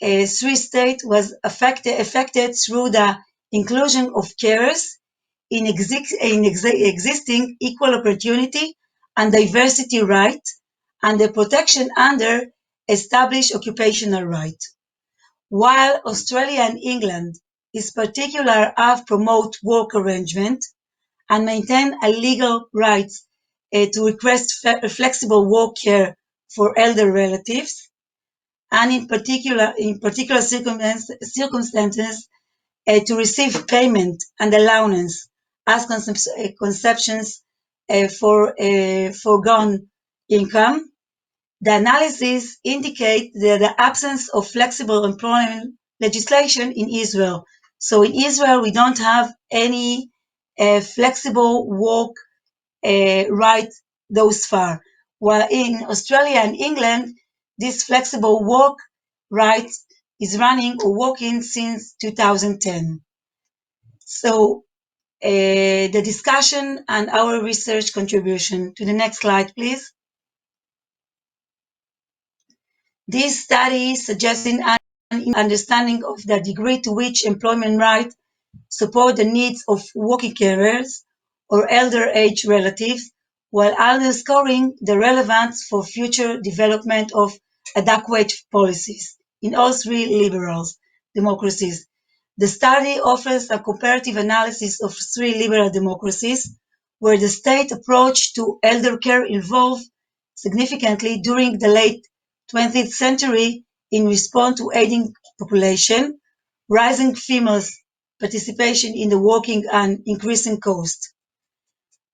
three states was affected through the inclusion of carers in existing equal opportunity and diversity rights and the protection under established occupational rights. While Australia and England is particular have promote work arrangement and maintain a legal right to request flexible work care for elder relatives, and in particular circumstances to receive payment and allowance as conceptions for foregone income. The analysis indicates the absence of flexible employment legislation in Israel. So in Israel, we don't have any flexible work right thus far. While in Australia and England, this flexible work right is running or working since 2010. So the discussion and our research contribution. To the next slide, please. This study suggesting an understanding of the degree to which employment rights support the needs of working carers or elder age relatives, while underscoring the relevance for future development of adequate policies in all three liberal democracies. The study offers a comparative analysis of three liberal democracies, where the state approach to elder care evolved significantly during the late 20th century in response to aging population, rising females' participation in the working, and increasing cost.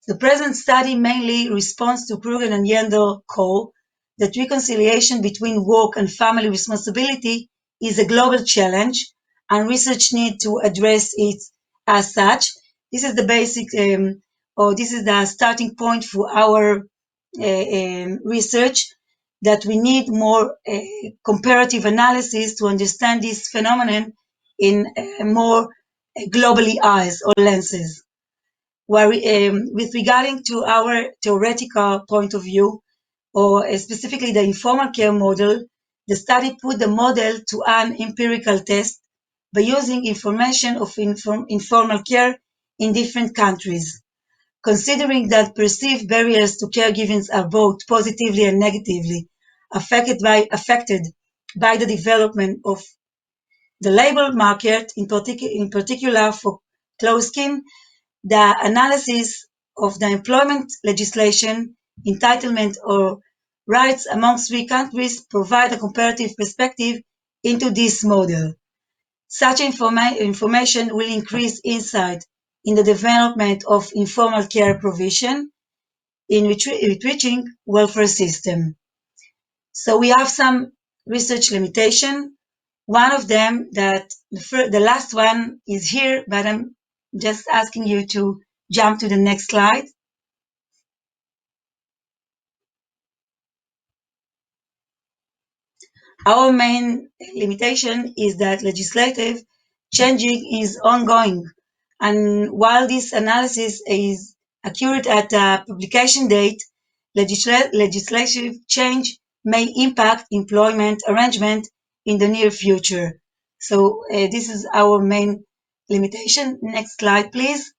The present study mainly responds to Kruger and Yeandle call that reconciliation between work and family responsibility is a global challenge, and research needs to address it as such. This is the basic, or this is the starting point for our research, that we need more comparative analysis to understand this phenomenon in more globally eyes or lenses. Where with regarding to our theoretical point of view, or specifically the informal care model, the study put the model to an empirical test by using information of informal care in different countries. Considering that perceived barriers to caregiving are both positively and negatively affected by the development of the labor market, in particular for closed skin, the analysis of the employment legislation, entitlement or rights among three countries provide a comparative perspective into this model. Such information will increase insight in the development of informal care provision in enriching welfare system. So we have some research limitation. One of them, that the last one is here, but I'm just asking you to jump to the next slide. Our main limitation is that legislative changing is ongoing, and while this analysis is accurate at a publication date, legislative change may impact employment arrangement in the near future. So this is our main limitation. Next slide, please.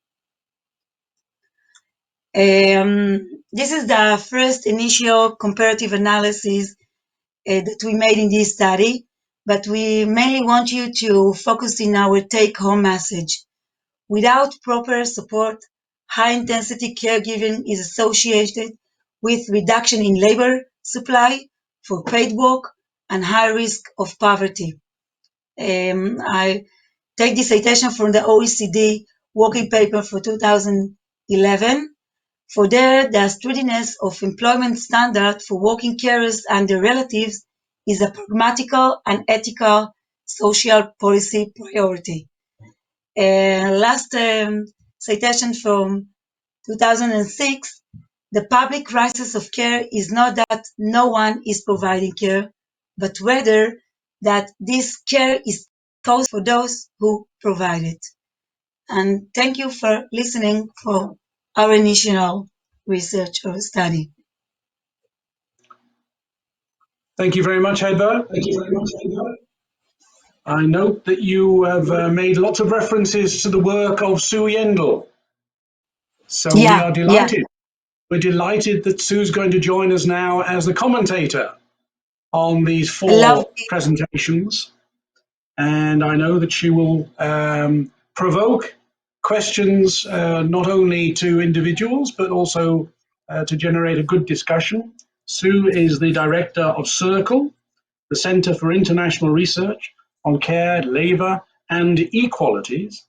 This is the first initial comparative analysis that we made in this study, but we mainly want you to focus in our take-home message. Without proper support, high-intensity caregiving is associated with reduction in labor supply for paid work and high risk of poverty. I take this citation from the OECD working paper for 2011. For there, the steadiness of employment standard for working carers and their relatives is a pragmatical and ethical social policy priority. Last citation from 2006, the public crisis of care is not that no one is providing care, but rather that this care is caused for those who provide it. And thank you for listening for our initial research or study. Thank you very much, Hedva. I note that you have made lots of references to the work of Sue Yeandle. So we are delighted. We're delighted that Sue's going to join us now as the commentator on these four presentations. And I know that she will provoke questions not only to individuals, but also to generate a good discussion. Sue is the director of Circle, the Centre for International Research on Care, Labour and Equalities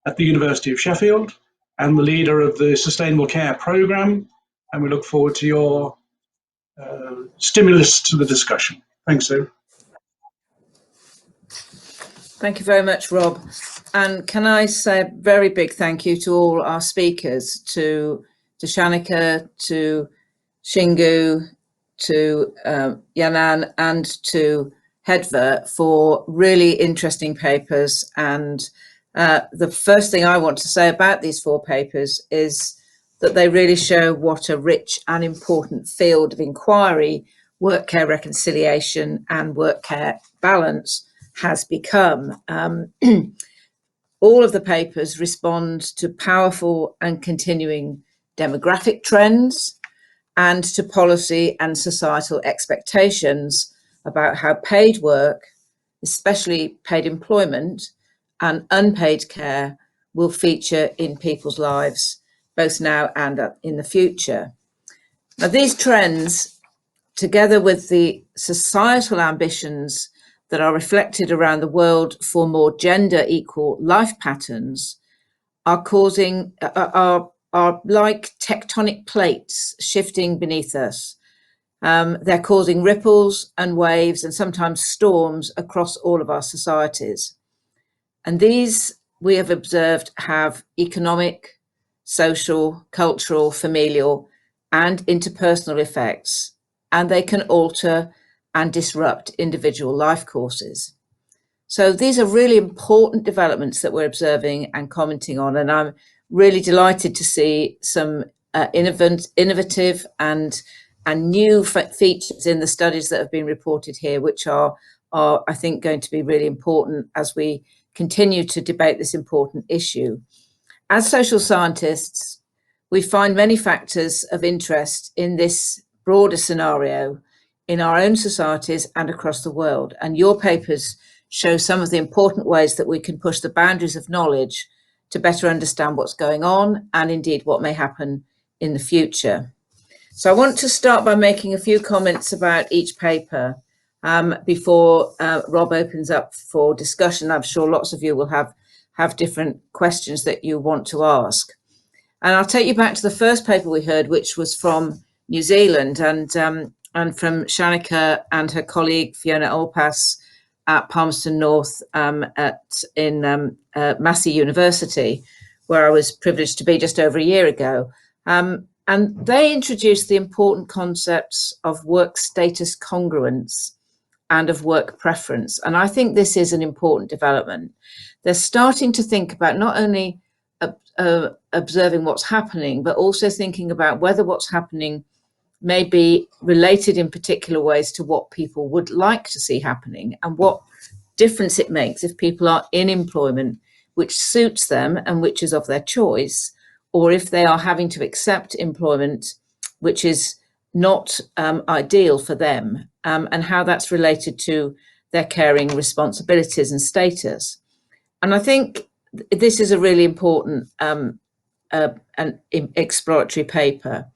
at the University of Sheffield, and the leader of the Sustainable Care Programme. And we look forward to your stimulus to the discussion. Thanks, Sue. Thank you very much, Rob. And can I say a very big thank you to all our speakers, to Shanika, to Shingou, to Yanan, and to Hedva for really interesting papers. And the first thing I want to say about these four papers is that they really show what a rich and important field of inquiry work care reconciliation and work care balance has become. All of the papers respond to powerful and continuing demographic trends and to policy and societal expectations about how paid work, especially paid employment and unpaid care, will feature in people's lives, both now and in the future. Now, these trends, together with the societal ambitions that are reflected around the world for more gender equal life patterns, are like tectonic plates shifting beneath us. They're causing ripples and waves and sometimes storms across all of our societies. And these, we have observed, have economic, social, cultural, familial, and interpersonal effects, and they can alter and disrupt individual life courses. So these are really important developments that we're observing and commenting on, and I'm really delighted to see some innovative and new features in the studies that have been reported here, which are I think going to be really important as we continue to debate this important issue. As social scientists, we find many factors of interest in this broader scenario in our own societies and across the world. And your papers show some of the important ways that we can push the boundaries of knowledge to better understand what's going on and indeed what may happen in the future. So I want to start by making a few comments about each paper before Rob opens up for discussion. I'm sure lots of you will have different questions that you want to ask. And I'll take you back to the first paper we heard, which was from New Zealand and from Shanika and her colleague Fiona Alpass at Palmerston North in Massey University, where I was privileged to be just over a year ago. And they introduced the important concepts of work status congruence and of work preference. And I think this is an important development. They're starting to think about not only observing what's happening, but also thinking about whether what's happening may be related in particular ways to what people would like to see happening and what difference it makes if people are in employment which suits them and which is of their choice, or if they are having to accept employment which is not ideal for them, and how that's related to their caring responsibilities and status. And I think this is a really important and exploratory paper.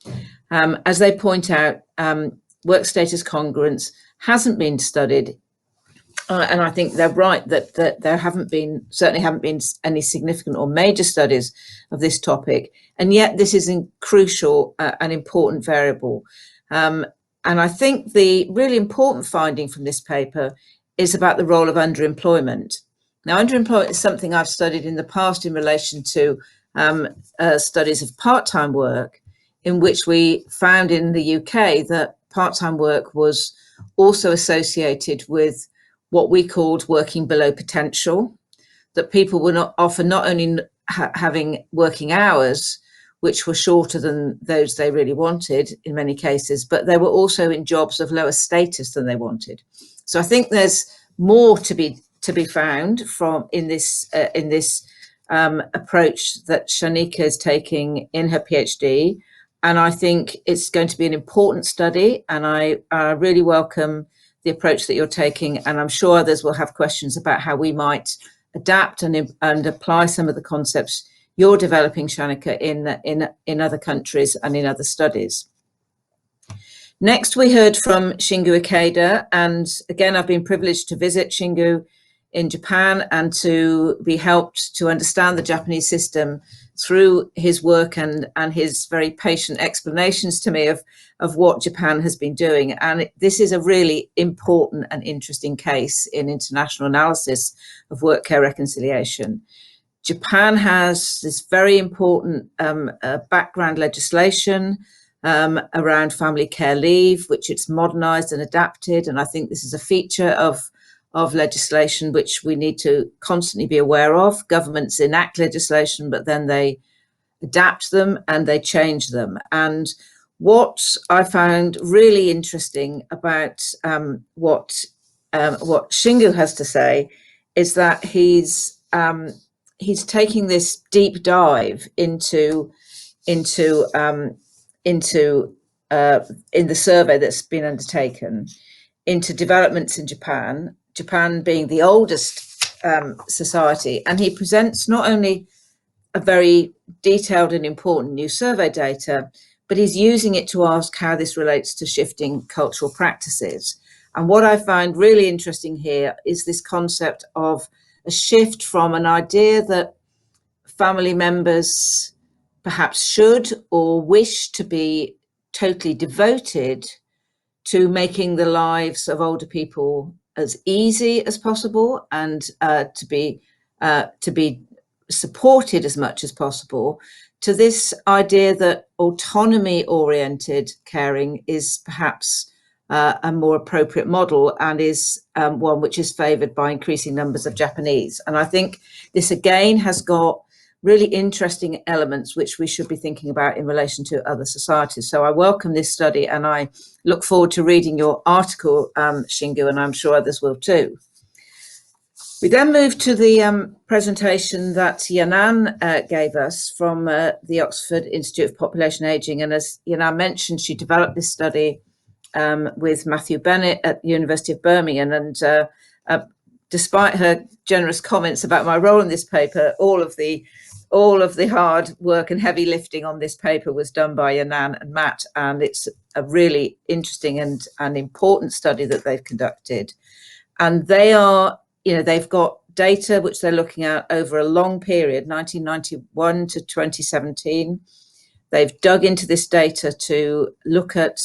As they point out, work status congruence hasn't been studied, and I think they're right that there certainly haven't been any significant or major studies of this topic, and yet this is a crucial and important variable. And I think the really important finding from this paper is about the role of underemployment. Now, underemployment is something I've studied in the past in relation to studies of part-time work, in which we found in the UK that part-time work was also associated with what we called working below potential, that people were not only having working hours, which were shorter than those they really wanted in many cases, but they were also in jobs of lower status than they wanted. So I think there's more to be found from in this approach that Shanika is taking in her PhD. And I think it's going to be an important study, and I really welcome the approach that you're taking, and I'm sure others will have questions about how we might adapt and apply some of the concepts you're developing, Shanika, in other countries and in other studies. Next, we heard from Shingou Ikeda, and again, I've been privileged to visit Shingou in Japan and to be helped to understand the Japanese system through his work and his very patient explanations to me of what Japan has been doing. And this is a really important and interesting case in international analysis of work care reconciliation. Japan has this very important background legislation around family care leave, which it's modernized and adapted. And I think this is a feature of legislation which we need to constantly be aware of. Governments enact legislation, but then they adapt them and they change them. And what I found really interesting about what Shingou has to say is that he's taking this deep dive into in the survey that's been undertaken into developments in Japan being the oldest society, and he presents not only a very detailed and important new survey data, but he's using it to ask how this relates to shifting cultural practices. And what I find really interesting here is this concept of a shift from an idea that family members perhaps should or wish to be totally devoted to making the lives of older people as easy as possible and to be supported as much as possible, to this idea that autonomy-oriented caring is perhaps a more appropriate model and is one which is favoured by increasing numbers of Japanese. And I think this again has got really interesting elements which we should be thinking about in relation to other societies. So I welcome this study and I look forward to reading your article, Shingou, and I'm sure others will too. We then moved to the presentation that Yanan gave us from the Oxford Institute of Population Ageing. And as Yanan mentioned, she developed this study with Matthew Bennett at the University of Birmingham. And despite her generous comments about my role in this paper, all of the hard work and heavy lifting on this paper was done by Yanan and Matt. And it's a really interesting and important study that they've conducted. And they are, they've got data which they're looking at over a long period, 1991 to 2017. They've dug into this data to look at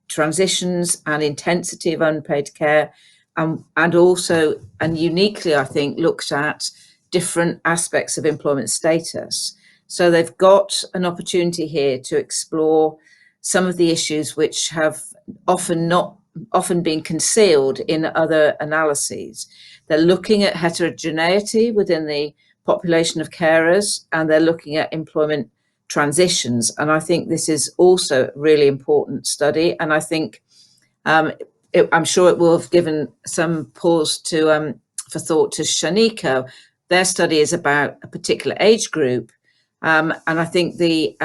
transitions and intensity of unpaid care, and also, and uniquely, I think, looked at different aspects of employment status. So they've got an opportunity here to explore some of the issues which have often been concealed in other analyses. They're looking at heterogeneity within the population of carers, and they're looking at employment transitions. And I think this is also a really important study. And I think I'm sure it will have given some pause for thought to Shanika. Their study is about a particular age group. And I think the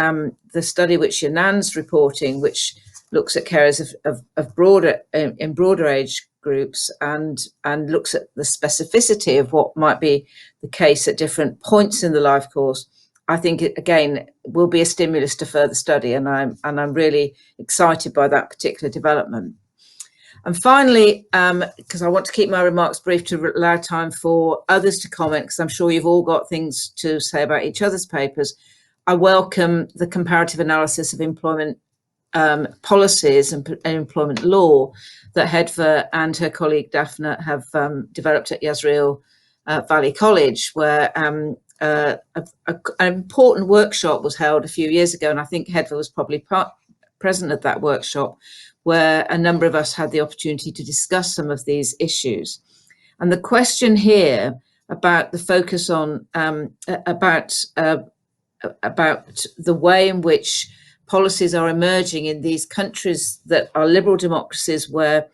study which Yanan's reporting, which looks at carers of broader age groups and looks at the specificity of what might be the case at different points in the life course, I think it again will be a stimulus to further study, and I'm really excited by that particular development. And finally, because I want to keep my remarks brief to allow time for others to comment, because I'm sure you've all got things to say about each other's papers, I welcome the comparative analysis of employment policies and employment law that Hedva and her colleague Daphne have developed at Yazriel Valley College, where an important workshop was held a few years ago, and I think Hedva was probably present at that workshop, where a number of us had the opportunity to discuss some of these issues. And the question here about the focus on about the way in which policies are emerging in these countries that are liberal democracies, where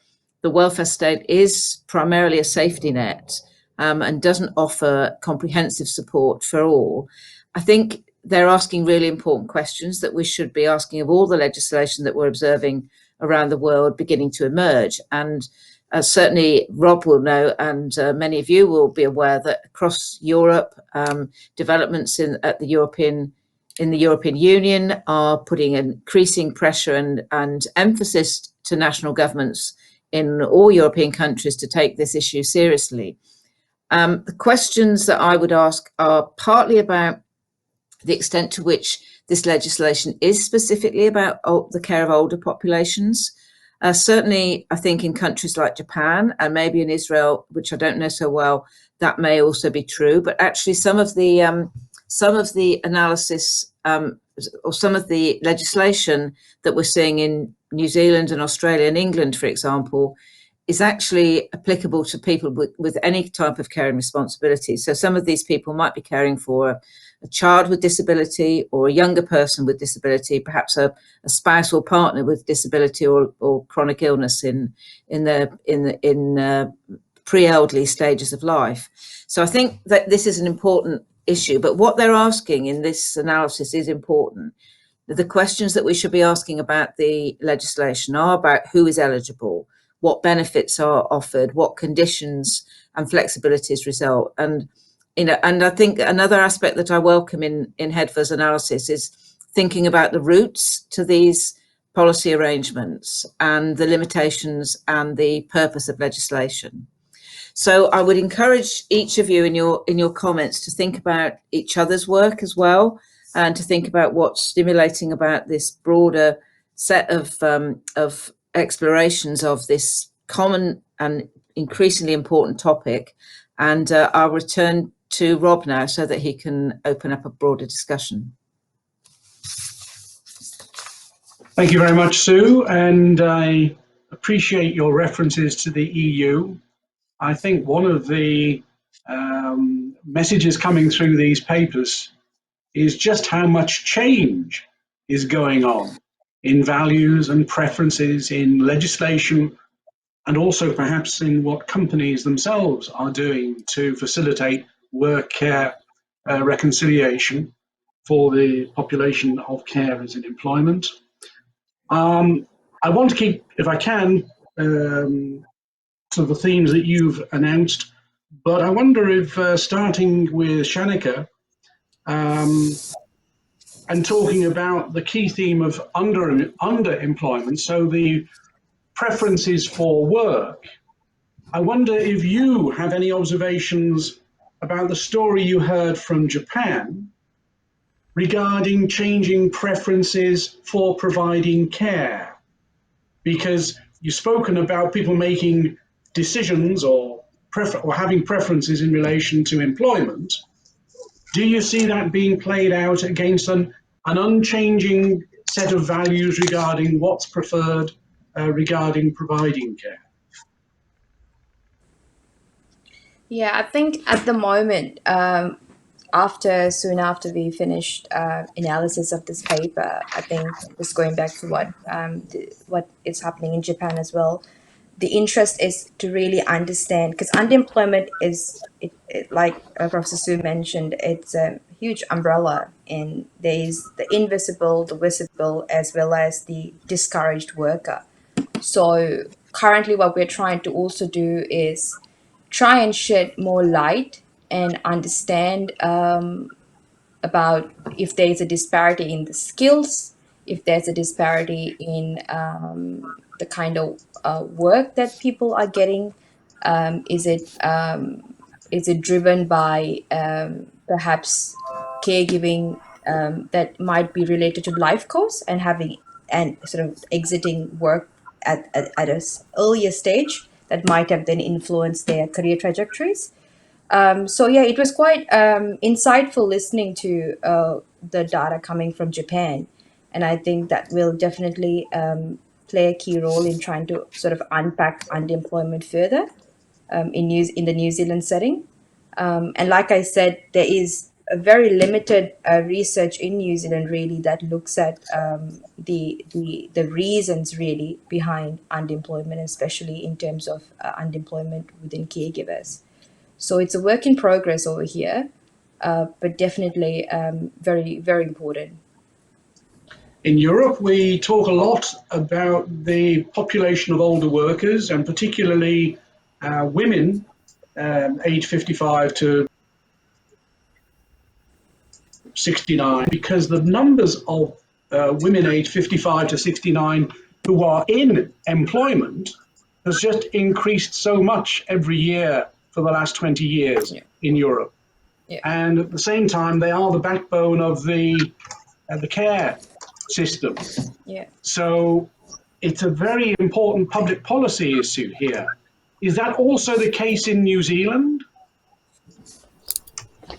the welfare state is primarily a safety net and doesn't offer comprehensive support for all. I think they're asking really important questions that we should be asking of all the legislation that we're observing around the world beginning to emerge. And certainly Rob will know, and many of you will be aware, that across Europe, developments in the European Union are putting increasing pressure and emphasis to national governments in all European countries to take this issue seriously. The questions that I would ask are partly about the extent to which this legislation is specifically about the care of older populations. Certainly, I think in countries like Japan and maybe in Israel, which I don't know so well, that may also be true. But actually, some of the analysis or some of the legislation that we're seeing in New Zealand and Australia and England, for example, is actually applicable to people with any type of caring responsibility. So some of these people might be caring for a child with disability or a younger person with disability, perhaps a spouse or partner with disability or chronic illness in pre-elderly stages of life. So I think that this is an important issue, but what they're asking in this analysis is important. The questions that we should be asking about the legislation are about who is eligible, what benefits are offered, what conditions and flexibilities result. And I think another aspect that I welcome in Hedva's analysis is thinking about the roots to these policy arrangements and the limitations and the purpose of legislation. So I would encourage each of you in your comments to think about each other's work as well, and to think about what's stimulating about this broader set of explorations of this common and increasingly important topic. And I'll return to Rob now so that he can open up a broader discussion. Thank you very much, Sue, and I appreciate your references to the EU. I think one of the messages coming through these papers is just how much change is going on in values and preferences, in legislation, and also perhaps in what companies themselves are doing to facilitate work-care reconciliation for the population of carers in employment. I want to keep, if I can, to the themes that you've announced, but I wonder if starting with Shanika and talking about the key theme of underemployment, so the preferences for work, I wonder if you have any observations about the story you heard from Japan regarding changing preferences for providing care, because you've spoken about people making decisions or having preferences in relation to employment, do you see that being played out against an unchanging set of values regarding what's preferred regarding providing care? Yeah, I think at the moment, soon after we finished analysis of this paper, I think just going back to what is happening in Japan as well, the interest is to really understand, because underemployment is, like Professor Su mentioned, it's a huge umbrella, and there is the invisible, the visible, as well as the discouraged worker. So currently what we're trying to also do is try and shed more light and understand about if there's a disparity in the skills, if there's a disparity in the kind of work that people are getting. Is it driven by perhaps caregiving that might be related to life course and sort of exiting work at an earlier stage that might have then influenced their career trajectories? So yeah, it was quite insightful listening to the data coming from Japan, and I think that will definitely play a key role in trying to sort of unpack underemployment further in the New Zealand setting. And like I said, there is a very limited research in New Zealand really that looks at the reasons really behind underemployment, especially in terms of underemployment within caregivers. So it's a work in progress over here, but definitely very, very important. In Europe, we talk a lot about the population of older workers, and particularly women age 55 to 69, because the numbers of women age 55 to 69 who are in employment has just increased so much every year for the last 20 years in Europe. Yeah. And at the same time, they are the backbone of the care system. Yeah. So it's a very important public policy issue here. Is that also the case in New Zealand?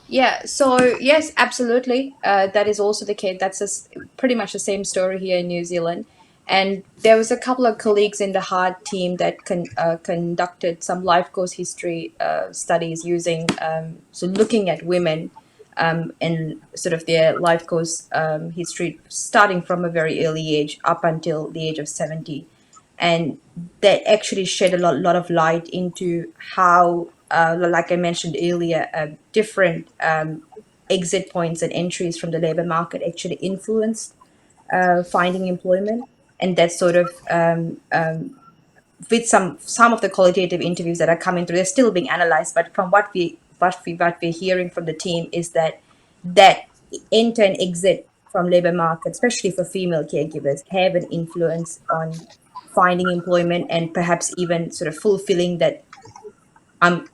Yeah, so yes, absolutely. That is also the case. That's pretty much the same story here in New Zealand. And there was a couple of colleagues in the HARD team that conducted some life course history studies using, so looking at women and sort of their life course history, starting from a very early age up until the age of 70. And that actually shed a lot of light into how, like I mentioned earlier, different exit points and entries from the labor market actually influenced finding employment. And that sort of, with some of the qualitative interviews that are coming through, they're still being analyzed. But from what we're hearing from the team is that enter and exit from labor market, especially for female caregivers, have an influence on finding employment and perhaps even sort of fulfilling that I'm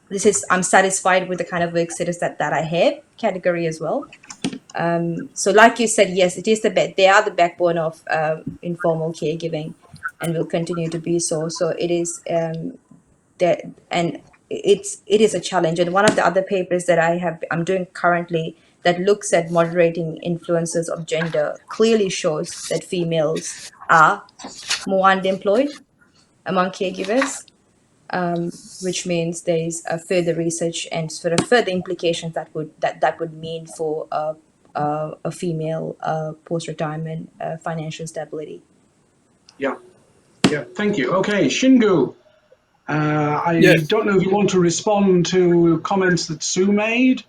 satisfied with the kind of work status that I have category as well. So like you said, yes, it is they are the backbone of informal caregiving and will continue to be so. So it is that, and it is a challenge. And one of the other papers that I'm doing currently that looks at moderating influences of gender clearly shows that females are more underemployed among caregivers, which means there is a further research and sort of further implications that would mean for a female post-retirement financial stability. Yeah, thank you. Okay, Shingou, I Yes. don't know if you want to respond to comments that Sue made.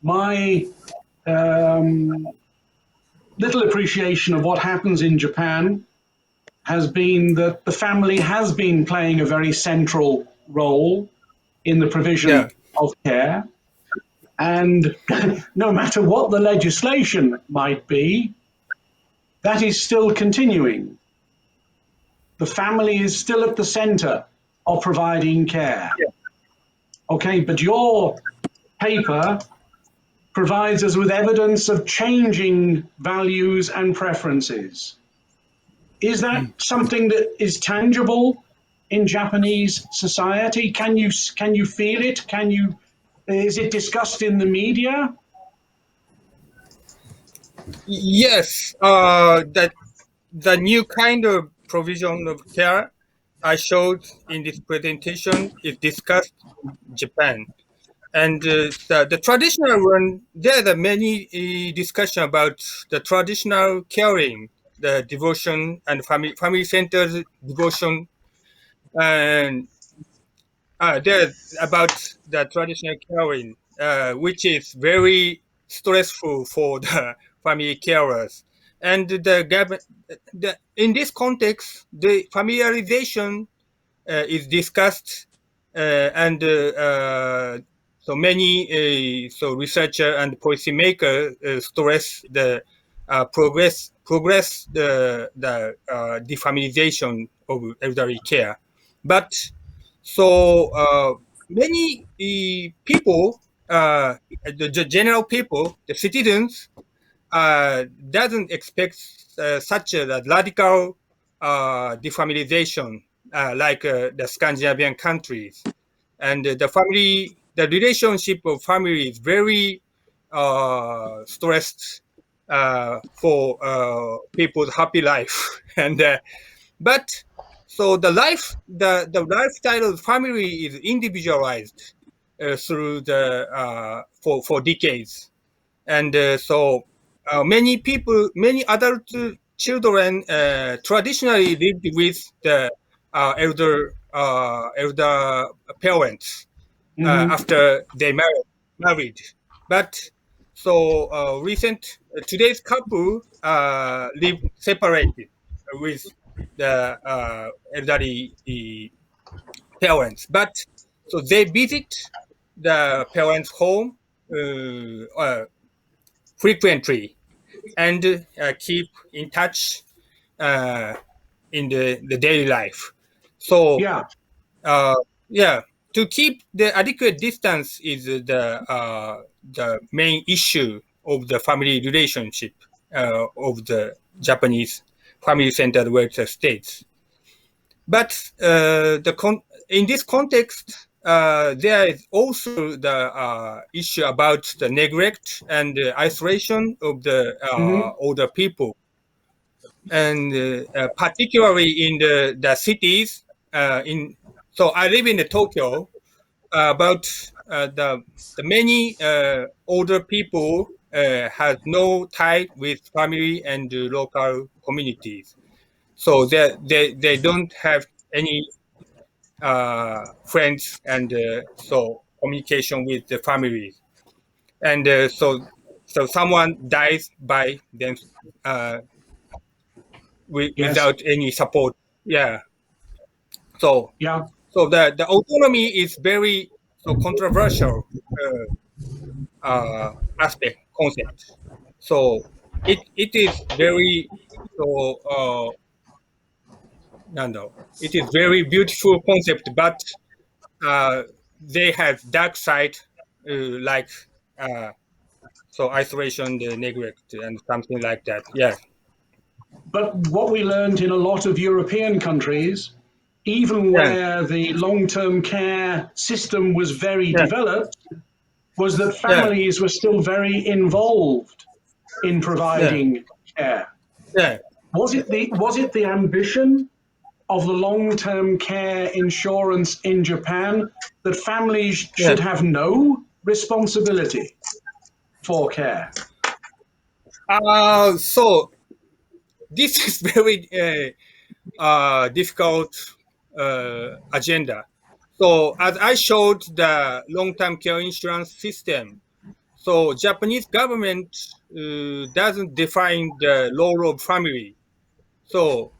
My little appreciation of what happens in Japan has been that the family has been playing a very central role in the provision of care. And no matter what the legislation might be, that is still continuing. The family is still at the center of providing care. Okay, but your paper provides us with evidence of changing values and preferences. Is that something that is tangible in Japanese society? Can you feel it? Is it discussed in the media? Yes, the new kind of provision of care I showed in this presentation is discussed in Japan. And the traditional one, there are many discussion about the traditional caring, the devotion and family-centered devotion, and there about the traditional caring, which is very stressful for the family carers. And in this context, the familiarization is discussed, and so many researcher and policymaker stress the progress the defamiliation of elderly care, but many people, the general people, the citizens, doesn't expect such a radical defamiliation like the Scandinavian countries. And the relationship of family is very stressed for people's happy life. And but so the lifestyle of family is individualized through the for decades. And many adult children traditionally lived with the elder parents after they married. But today's couple live separated with the elderly parents. But so they visit the parents' home frequently and keep in touch uh, in the daily life. So Yeah. yeah, to keep the adequate distance is the main issue of the family relationship of the Japanese family-centered welfare states. But in this context, there is also the issue about the neglect and isolation of the older people, and particularly in the cities. So I live in Tokyo. About the many older people has no tie with family and local communities, so they don't have any friends and so communication with the families, and so someone dies by them uh, Yes. without any support. Yeah. So Yeah. the autonomy is very controversial aspect concept. So it is very so it is very beautiful concept, but uh, they have dark side like uh, isolation, the neglect, and something like that. Yeah, But what we learned in a lot of European countries, even yeah, where the long-term care system was very yeah, developed, was that yeah, families were still very involved in yeah, providing care. yeah, Was it the ambition of the long-term care insurance in Japan that families yeah. should have no responsibility for care? So this is very difficult agenda. So as I showed the long-term care insurance system, so Japanese government doesn't define the role of family. So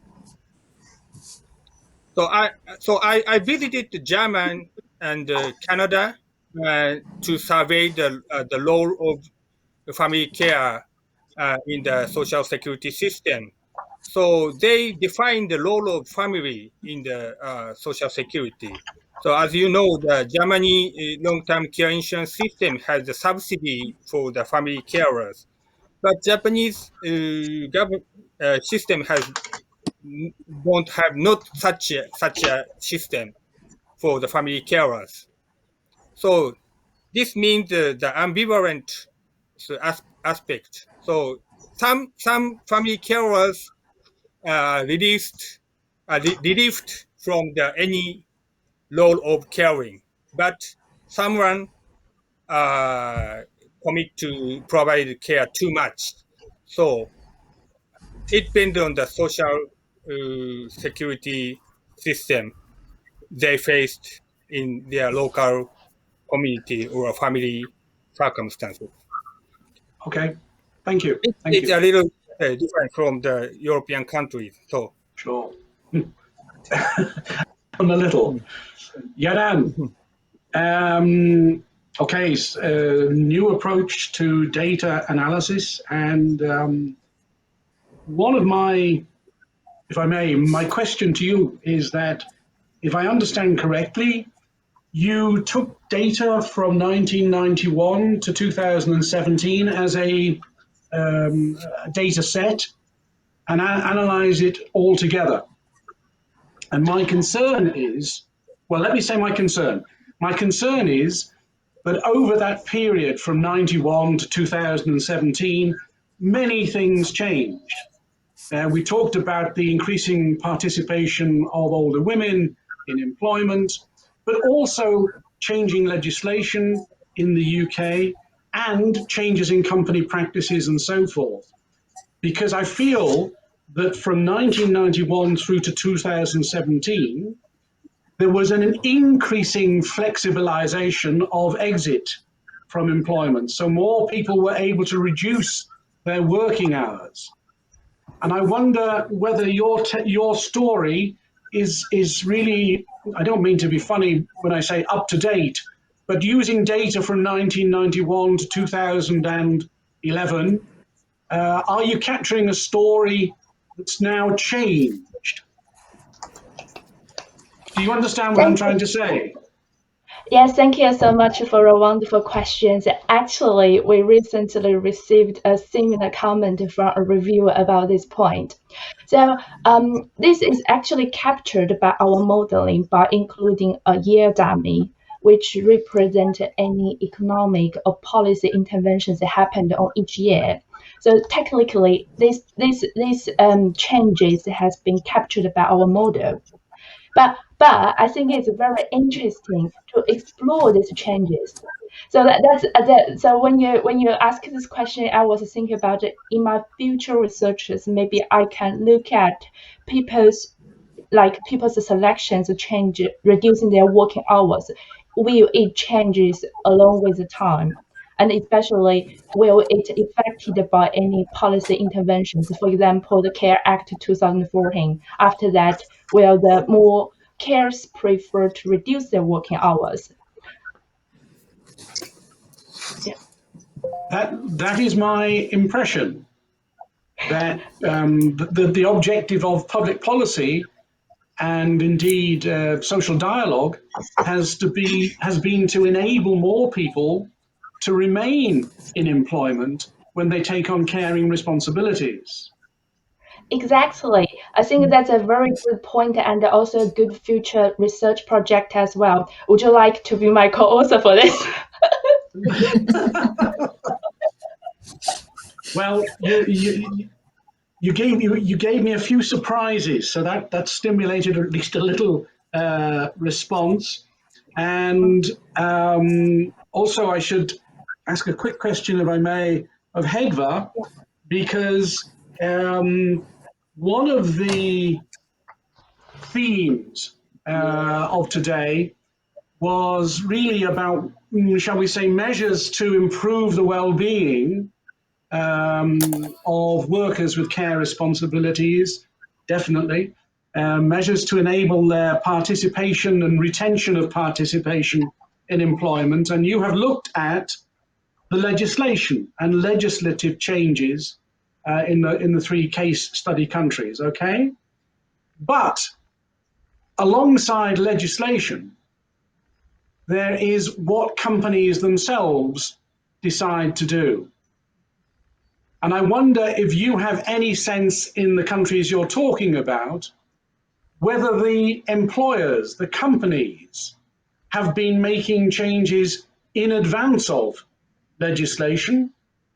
so I visited Germany and Canada to survey the role of the family care in the social security system. So they define the role of family in the social security. So as you know, the Germany long-term care insurance system has a subsidy for the family carers, but Japanese system has don't have not such a system for the family carers. So this means the ambivalent aspect. So some family carers relieved from any role of caring, but someone commit to provide care too much. So it depends on the social security system they faced in their local community or family circumstances. Okay, thank you. Thank It's you. a little different from the European countries. So Sure. On a little. Yanan, okay, new approach to data analysis. And one of my, if I may, my question to you is that if I understand correctly, you took data from 1991 to 2017 as a data set and analyze it all together. And my concern is, well, let me say my concern. My concern is that over that period from 91 to 2017, many things changed. We talked about the increasing participation of older women in employment, but also changing legislation in the UK and changes in company practices and so forth. Because I feel that from 1991 through to 2017, there was an increasing flexibilization of exit from employment. So more people were able to reduce their working hours. And I wonder whether your story is really, I don't mean to be funny when I say up to date, but using data from 1991 to 2011, are you capturing a story that's now changed? Do you understand what I'm Thank trying you. to say? Yes, thank you so much for a wonderful questions. Actually, we recently received a similar comment from a reviewer about this point. So this is actually captured by our modeling by including a year dummy, which represent any economic or policy interventions that happened on each year. So technically, these changes has been captured by our model. But I think it's very interesting to explore these changes. So so when you ask this question, I was thinking about it in my future researches. Maybe I can look at people's selections change, reducing their working hours. Will it changes along with the time? And especially, will it affected by any policy interventions? For example, the CARE Act 2014. After that, will the more cares prefer to reduce their working hours? Yeah. That is my impression. That the objective of public policy and indeed social dialogue has been to enable more people to remain in employment when they take on caring responsibilities. Exactly. I think that's a very good point and also a good future research project as well. Would you like to be my co-author for this? Well, you gave me a few surprises, so that stimulated at least a little response. And also, I should ask a quick question, if I may, of Hedva, because one of the themes of today was really about, shall we say, measures to improve the well-being of workers with care responsibilities, definitely. Measures to enable their participation and retention of participation in employment. And you have looked at the legislation and legislative changes in the three case study countries, okay? But alongside legislation, there is what companies themselves decide to do. And I wonder if you have any sense in the countries you're talking about, whether the employers, the companies, have been making changes in advance of legislation,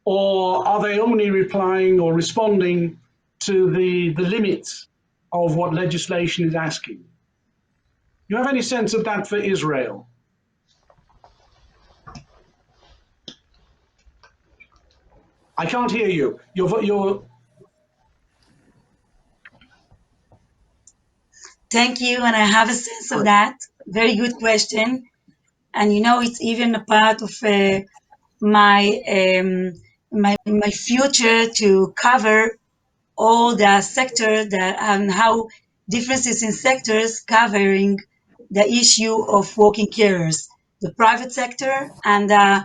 or are they only replying or responding to the limits of what legislation is asking? Do you have any sense of that for Israel? I can't hear you. Thank you, and I have a sense of that. Very good question. And you know, it's even a part of my, my future to cover all the sector that and how differences in sectors covering the issue of working carers, the private sector and the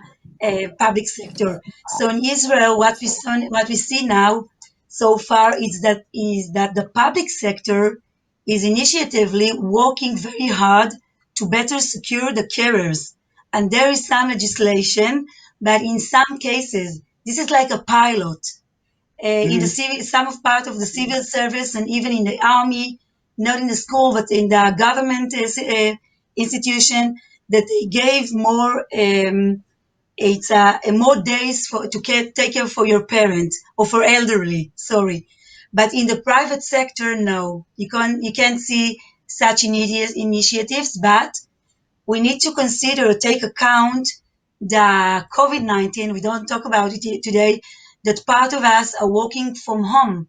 public sector. So in Israel, what we see now so far is that the public sector is initiatively working very hard to better secure the carers, and there is some legislation, but in some cases this is like a pilot in the civil, some of part of the civil service, and even in the army, not in the school, but in the government institution, that they gave more. It's more days to take care for your parents or for elderly. Sorry, but in the private sector, no, you can't see such initiatives. But we need to consider, take account the COVID-19. We don't talk about it today, that part of us are working from home,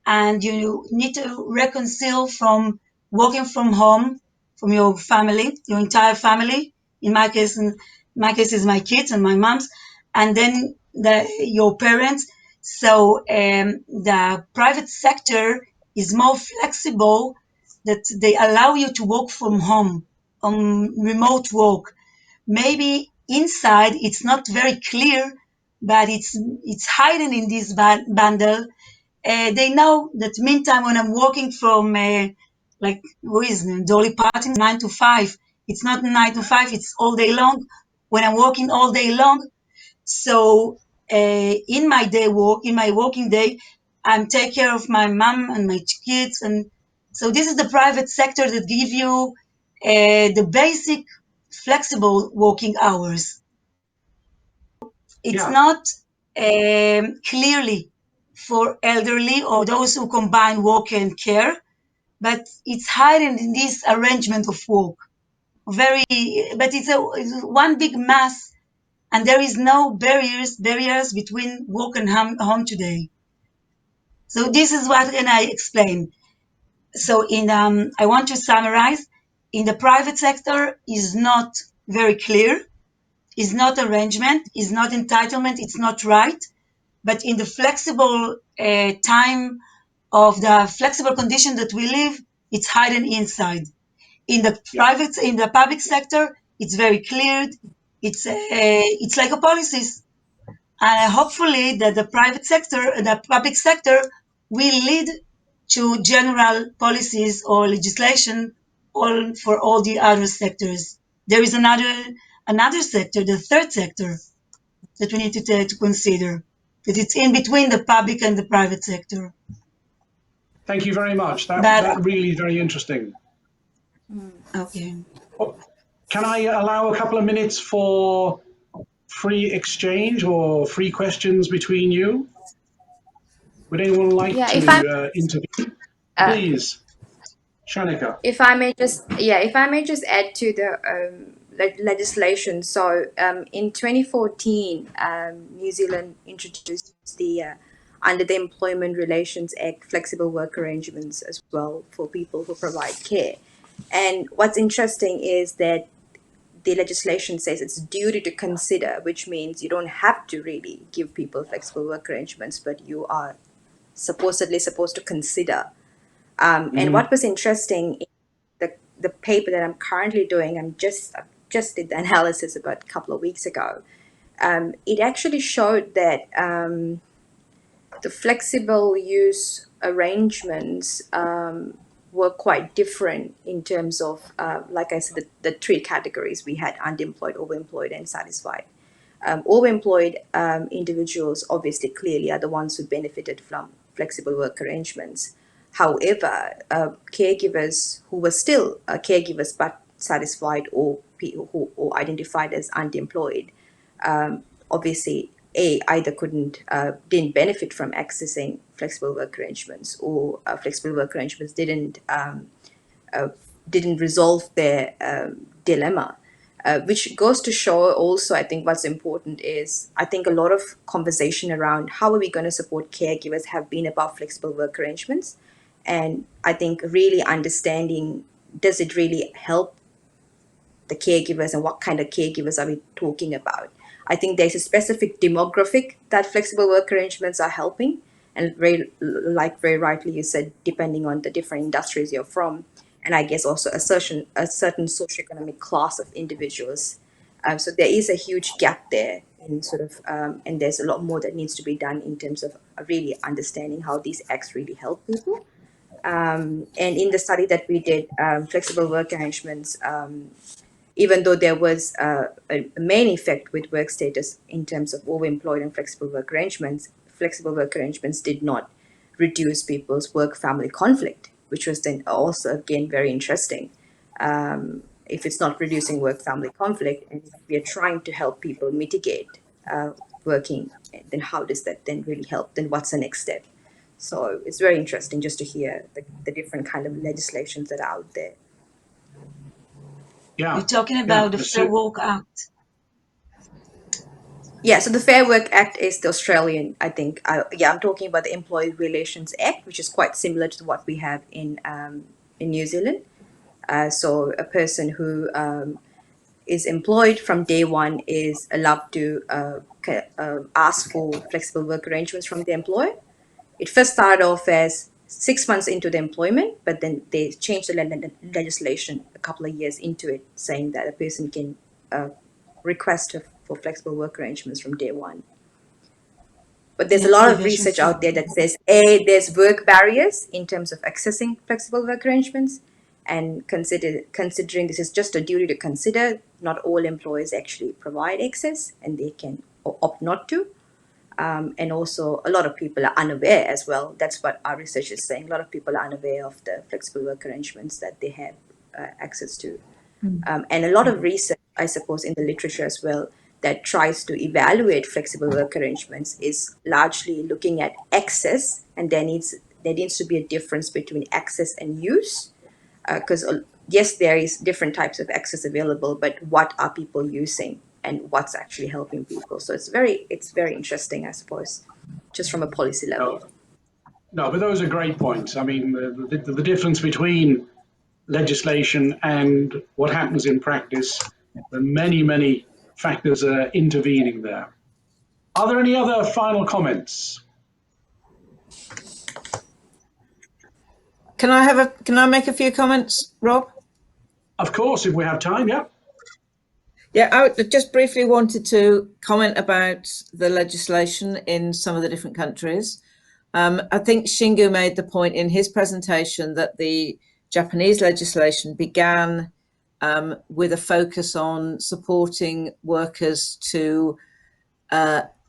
and you need to reconcile from working from home from your family, your entire family. In my case, is my kids and my mom's, and then your parents. So the private sector is more flexible, that they allow you to work from home on remote work. Maybe inside it's not very clear, but it's hidden in this bundle. They know that meantime when I'm working from like who is Dolly Parton 9 to 5, it's not 9 to 5, it's all day long. When I'm working all day long, so in my working day, I'm take care of my mom and my kids, and so this is the private sector that give you the basic flexible working hours. It's not clearly for elderly or those who combine work and care, but it's hidden in this arrangement of work. But it's one big mass, and there is no barriers between work and home today. So this is what can I explain. So I want to summarize. In the private sector is not very clear, is not arrangement, is not entitlement, it's not right. But in the flexible time of the flexible condition that we live, it's hidden inside. In the public sector, it's very clear. It's like a policies. And hopefully that the public sector will lead to general policies or legislation for all the other sectors. There is another sector, the third sector, that we need to consider, that it's in between the public and the private sector. Thank you very much. That really very interesting. Okay. Can I allow a couple of minutes for free exchange or free questions between you? Would anyone like to intervene? Please, Shanika. If I may just add to the legislation. So in 2014, New Zealand introduced under the Employment Relations Act, flexible work arrangements as well for people who provide care. And what's interesting is that the legislation says it's duty to consider, which means you don't have to really give people flexible work arrangements, but you are supposedly supposed to consider. And what was interesting in the paper that I'm currently doing, I just did the analysis about a couple of weeks ago. It actually showed that the flexible use arrangements were quite different in terms of, like I said, the three categories we had: underemployed, overemployed, and satisfied. Overemployed individuals obviously clearly are the ones who benefited from flexible work arrangements. However, caregivers who were still caregivers but satisfied or or identified as underemployed, obviously either didn't benefit from accessing flexible work arrangements, or flexible work arrangements didn't resolve their dilemma. Which goes to show also, I think what's important is, I think a lot of conversation around how are we going to support caregivers have been about flexible work arrangements. And I think really understanding, does it really help the caregivers, and what kind of caregivers are we talking about? I think there's a specific demographic that flexible work arrangements are helping. And very rightly you said, depending on the different industries you're from, and I guess also a certain socioeconomic class of individuals. So there is a huge gap there in and there's a lot more that needs to be done in terms of really understanding how these acts really help people. And in the study that we did, flexible work arrangements, even though there was a main effect with work status in terms of overemployed and flexible work arrangements did not reduce people's work-family conflict, which was then also, again, very interesting. If it's not reducing work-family conflict, and if we are trying to help people mitigate working, then how does that then really help? Then what's the next step? So it's very interesting just to hear the different kind of legislations that are out there. Yeah. You're talking about the Fair Work Act. Yeah, so the Fair Work Act is the Australian, I think. I'm talking about the Employee Relations Act, which is quite similar to what we have in New Zealand. So a person who is employed from day one is allowed to ask for flexible work arrangements from the employer. It first started off as 6 months into the employment, but then they changed the legislation a couple of years into it, saying that a person can request for flexible work arrangements from day one. But there's a lot of research out there that says, there's work barriers in terms of accessing flexible work arrangements, and considering this is just a duty to consider, not all employers actually provide access, and they can opt not to. And also, a lot of people are unaware as well. That's what our research is saying. A lot of people are unaware of the flexible work arrangements that they have access to. And a lot of research, I suppose, in the literature as well, that tries to evaluate flexible work arrangements is largely looking at access, and there needs to be a difference between access and use. Because yes, there is different types of access available, but what are people using and what's actually helping people? So it's very interesting, I suppose, just from a policy level. No, but those are great points. I mean, the difference between legislation and what happens in practice, the many factors are intervening there. Are there any other final comments? Can I make a few comments, Rob? Of course, if we have time, yeah. Yeah, I just briefly wanted to comment about the legislation in some of the different countries. I think Shingou made the point in his presentation that the Japanese legislation began with a focus on supporting workers to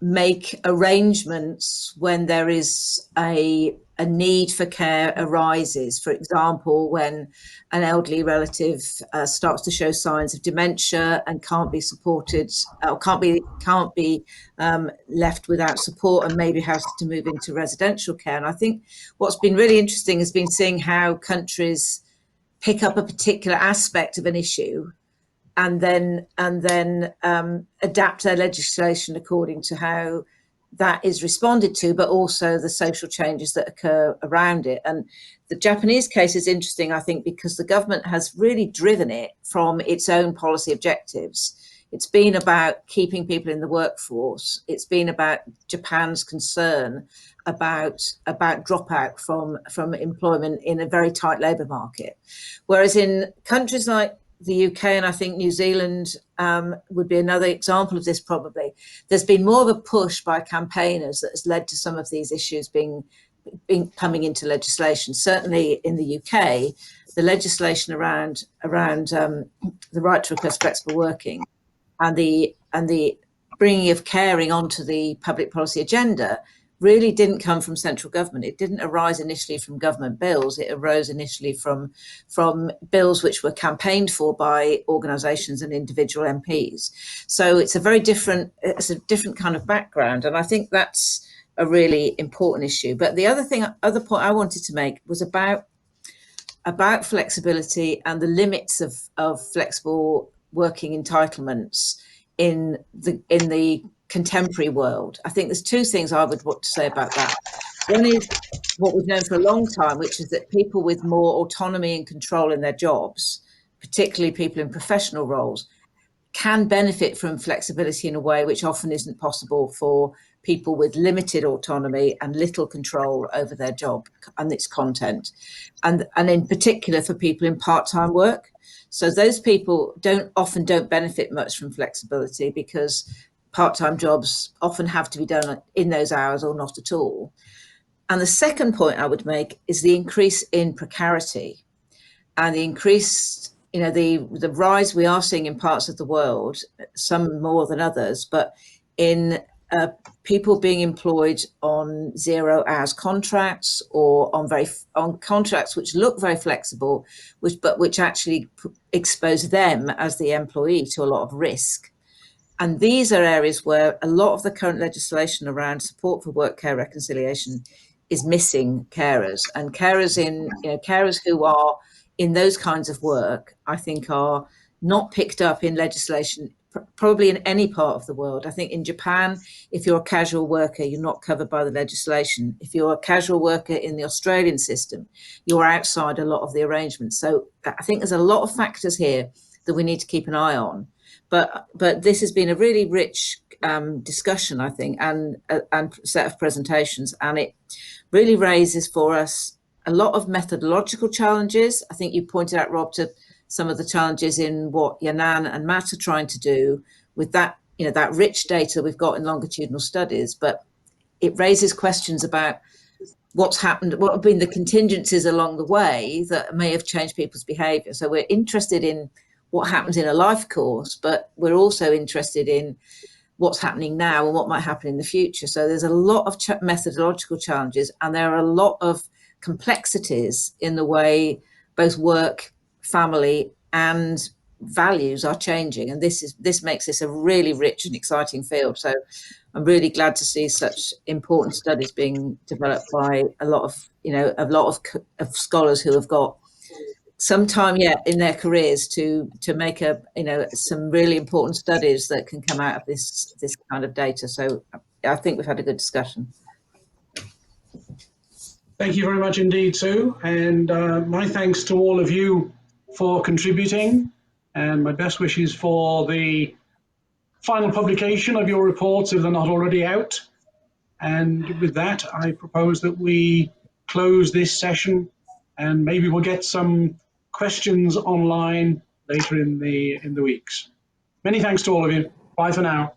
make arrangements when there is a need for care arises. For example, when an elderly relative starts to show signs of dementia and can't be supported, or can't be left without support, and maybe has to move into residential care. And I think what's been really interesting has been seeing how countries pick up a particular aspect of an issue and then adapt their legislation according to how that is responded to, but also the social changes that occur around it. And the Japanese case is interesting, I think, because the government has really driven it from its own policy objectives. It's been about keeping people in the workforce. It's been about Japan's concern about dropout from employment in a very tight labour market. Whereas in countries like the UK, and I think New Zealand would be another example of this probably, there's been more of a push by campaigners that has led to some of these issues being coming into legislation. Certainly in the UK, the legislation around the right to request flexible working and the bringing of caring onto the public policy agenda really didn't come from central government. It didn't arise initially from government bills. It arose initially from bills which were campaigned for by organisations and individual MPs. So it's a different kind of background, and I think that's a really important issue. But the other point I wanted to make was about flexibility and the limits of flexible working entitlements in the contemporary world. I think there's two things I would want to say about that. One is what we've known for a long time, which is that people with more autonomy and control in their jobs, particularly people in professional roles, can benefit from flexibility in a way which often isn't possible for people with limited autonomy and little control over their job and its content, and in particular for people in part-time work. So those people often don't benefit much from flexibility because part-time jobs often have to be done in those hours or not at all. And the second point I would make is the increase in precarity and the increased, the rise we are seeing in parts of the world, some more than others, but in people being employed on 0 hours contracts or on contracts which look very flexible, which actually expose them as the employee to a lot of risk. And these are areas where a lot of the current legislation around support for work care reconciliation is missing carers, and carers who are in those kinds of work, I think, are not picked up in legislation, probably in any part of the world. I think in Japan, if you're a casual worker, you're not covered by the legislation. If you're a casual worker in the Australian system, you're outside a lot of the arrangements. So I think there's a lot of factors here that we need to keep an eye on. But this has been a really rich discussion, I think, and set of presentations, and it really raises for us a lot of methodological challenges. I think you pointed out, Rob, to some of the challenges in what Yanan and Matt are trying to do with that, that rich data we've got in longitudinal studies, but it raises questions about what's happened, what have been the contingencies along the way that may have changed people's behaviour. So we're interested in what happens in a life course, but we're also interested in what's happening now and what might happen in the future. So there's a lot of methodological challenges, and there are a lot of complexities in the way both work, family, and values are changing. And this makes this a really rich and exciting field. So I'm really glad to see such important studies being developed by a lot of scholars who have got some time yet in their careers to make some really important studies that can come out of this kind of data. So I think we've had a good discussion. Thank you very much indeed, Sue, and my thanks to all of you for contributing, and my best wishes for the final publication of your reports if they're not already out. And with that, I propose that we close this session, and maybe we'll get some questions online later in the weeks. Many thanks to all of you. Bye for now.